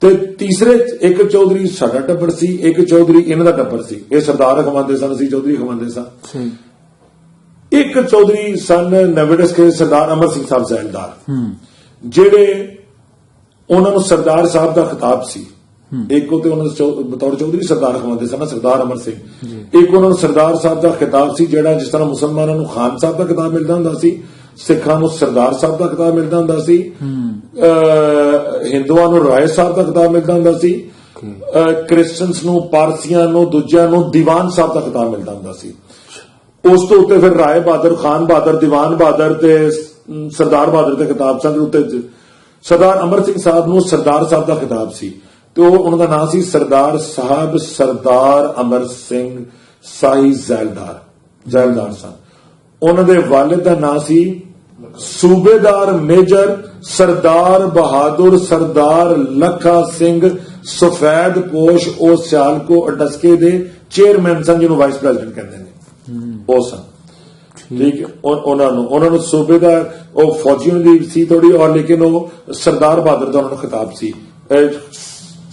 ਤੇ ਤੀਸਰੇ ਇੱਕ ਚੌਧਰੀ ਸਾਡਾ ਟੱਬਰ ਸੀ, ਇੱਕ ਚੌਧਰੀ ਇਹਨਾਂ ਦਾ ਟੱਬਰ ਸੀ। ਇਹ ਸਰਦਾਰ ਖਵਾਂਦੇ ਸਨ, ਅਸੀਂ ਚੌਧਰੀ ਖਵਾਂਦੇ ਸਾਂ। ਇੱਕ ਚੌਧਰੀ ਸਨ ਨਵੇੜਸ ਕੇ ਸਰਦਾਰ ਅਮਰ ਸਿੰਘ ਸਾਹਿਬ ਜ਼ੈਲਦਾਰ, ਜਿਹੜੇ ਉਹਨਾਂ ਨੂੰ ਸਰਦਾਰ ਸਾਹਿਬ ਦਾ ਖਿਤਾਬ ਸੀ। ਇੱਕ ਉਹ ਤੇ ਉਹਨਾਂ ਨੂੰ ਬਤੌਰ ਚੌਧਰੀ ਸਰਦਾਰ ਖਵਾਂਦੇ ਸਨ, ਸਰਦਾਰ ਅਮਰ ਸਿੰਘ। ਇੱਕ ਉਹਨਾਂ ਨੂੰ ਸਰਦਾਰ ਸਾਹਿਬ ਦਾ ਖਿਤਾਬ ਸੀ, ਜਿਹੜਾ ਜਿਸ ਤਰ੍ਹਾਂ ਮੁਸਲਮਾਨਾਂ ਨੂੰ ਖਾਨ ਸਾਹਿਬ ਦਾ ਖਿਤਾਬ ਮਿਲਦਾ ਹੁੰਦਾ ਸੀ, ਸਿੱਖਾਂ ਨੂੰ ਸਰਦਾਰ ਸਾਹਿਬ ਦਾ ਖਿਤਾਬ ਮਿਲਦਾ ਹੁੰਦਾ ਸੀ, ਹਿੰਦੂਆਂ ਨੂੰ ਰਾਏ ਸਾਹਿਬ ਦਾ ਖਿਤਾਬ ਮਿਲਦਾ ਹੁੰਦਾ ਸੀ, ਕ੍ਰਿਸਚੀਅਨਸ ਨੂੰ, ਪਾਰਸੀਆਂ ਨੂੰ, ਦੂਜਿਆਂ ਨੂੰ ਦੀਵਾਨ ਸਾਹਿਬ ਦਾ ਖਿਤਾਬ ਮਿਲਦਾ ਹੁੰਦਾ ਸੀ। ਉਸ ਤੋਂ ਉੱਤੇ ਫਿਰ ਰਾਏ ਬਹਾਦਰ, ਖਾਨ ਬਹਾਦਰ, ਦੀਵਾਨ ਬਹਾਦਰ ਤੇ ਸਰਦਾਰ ਬਹਾਦਰ ਦੇ ਖਿਤਾਬ ਸਨ। ਉੱਤੇ ਸਰਦਾਰ ਅਮਰ ਸਿੰਘ ਸਾਹਿਬ ਨੂੰ ਸਰਦਾਰ ਸਾਹਿਬ ਦਾ ਖਿਤਾਬ ਸੀ, ਤੇ ਉਹ ਉਹਨਾਂ ਦਾ ਨਾਮ ਸੀ ਸਰਦਾਰ ਸਾਹਿਬ ਸਰਦਾਰ ਅਮਰ ਸਿੰਘ ਸਾਈ ਜ਼ੈਲਦਾਰ ਸਨ। ਉਹਨਾਂ ਦੇ ਵਾਲਿਦ ਦਾ ਨਾਮ ਸੀ ਸੂਬੇਦਾਰ ਮੇਜਰ ਸਰਦਾਰ ਬਹਾਦਰ ਸਰਦਾਰ ਲੱਖਾ ਸਿੰਘ ਸਫੈਦਪੋਸ਼। ਉਹ ਸਿਆਲਕੋ ਅਡਸਕੇ ਦੇ ਚੇਅਰਮੈਨ ਸਨ, ਜਿਹਨੂੰ ਵਾਈਸ ਪ੍ਰੈਜ਼ੀਡੈਂਟ ਕਹਿੰਦੇ ਨੇ, ਉਹ ਸਨ। ਠੀਕ ਹੈ। ਉਹਨਾਂ ਨੂੰ ਸੂਬੇਦਾਰ, ਉਹ ਫੌਜੀਆਂ ਦੀ ਸੀ ਥੋੜੀ, ਔਰ ਲੇਕਿਨ ਉਹ ਸਰਦਾਰ ਬਹਾਦਰ ਦਾ ਉਹਨਾਂ ਨੂੰ ਖਿਤਾਬ ਸੀ।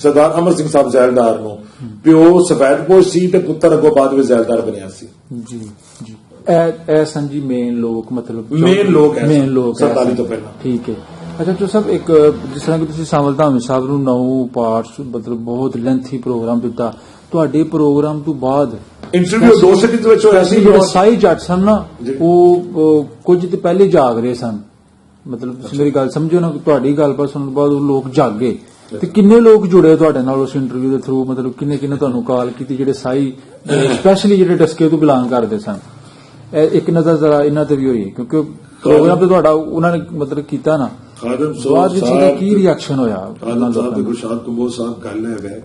ਸਰਦਾਰ ਅਮਰ ਸਿੰਘ ਸਾਹਿਬ ਜ਼ੈਲਦਾਰ ਨੂੰ ਪਿਓ ਸਫੈਦਪੋਸ਼ ਸੀ ਤੇ ਪੁੱਤਰ ਅੱਗੋਂ ਬਾਅਦ ਵਿੱਚ ਜ਼ੈਲਦਾਰ ਬਣਿਆ ਸੀ। ਜੀ ਜੀ। ਇਹ ਸਨ ਜੀ ਮੇਨ ਲੋਕ, ਮਤਲਬ ਮੇਨ ਲੋਕ 47 ਤੋਂ ਪਹਿਲਾਂ। ਠੀਕ ਹੈ। ਅੱਛਾ ਜੋ ਸਭ ਇੱਕ ਜਿਸ ਤਰ੍ਹਾਂ ਕਿ ਤੁਸੀਂ ਸਾਵਲ ਧਾਮੀ ਸਾਹਿਬ ਨੂੰ 9 ਪਾਰਟਸ ਮਤਲਬ ਬਹੁਤ ਲੈਂਥੀ ਪ੍ਰੋਗਰਾਮ ਦਿੱਤਾ, ਤੁਹਾਡੇ ਪ੍ਰੋਗਰਾਮ ਤੋਂ ਬਾਅਦ ਇੰਟਰਵਿਊ 2 ਸਿਟੀਜ਼ ਵਿੱਚ ਹੋਇਆ ਸੀ। ਜਿਹੜੇ ਸਾਈ ਜੱਟ ਸਨ ਨਾ, ਉਹ ਕੁਝ ਤੇ ਪਹਿਲੇ ਜਾਗ ਰਹੇ ਸਨ। ਮਤਲਬ ਤੁਸੀਂ ਮੇਰੀ ਗੱਲ ਸਮਝੋ ਨਾ, ਤੁਹਾਡੀ ਗੱਲਬਾਤ ਸੁਣਨ ਤੋਂ ਬਾਅਦ ਉਹ ਲੋਕ ਜਾਗੇ। ਤੇ ਕਿੰਨੇ ਲੋਕ ਜੁੜੇ ਤੁਹਾਡੇ ਨਾਲ ਉਸ ਇੰਟਰਵਿਊ ਦੇ ਥਰੂ? ਮਤਲਬ ਕਿੰਨੇ ਤੁਹਾਨੂੰ ਕਾਲ ਕੀਤੀ, ਜਿਹੜੇ ਸਾਈ ਸਪੈਸ਼ਲੀ ਜਿਹੜੇ ਡਸਕੇ ਤੋਂ ਬਿਲੋਂਗ ਕਰਦੇ ਸਨ? ਇੱਕ ਨਜ਼ਰ ਜ਼ਰਾ ਇਹਨਾਂ ਤੇ ਵੀ ਹੋਈ, ਕਿਉਂਕਿ ਪ੍ਰੋਗਰਾਮ ਤੇ ਤੁਹਾਡਾ ਉਹਨਾਂ ਨੇ ਮਤਲਬ ਕੀਤਾ ਨਾ, ਬਾਅਦ ਵਿੱਚ ਕੀ ਰਿਐਕਸ਼ਨ ਹੋਇਆ? ਖਾਦਮ ਸਾਹਿਬ ਤੇ ਗੁਰਸ਼ਾਦ ਕੰਬੋਜ ਸਾਹਿਬ ਗੱਲ ਹੈ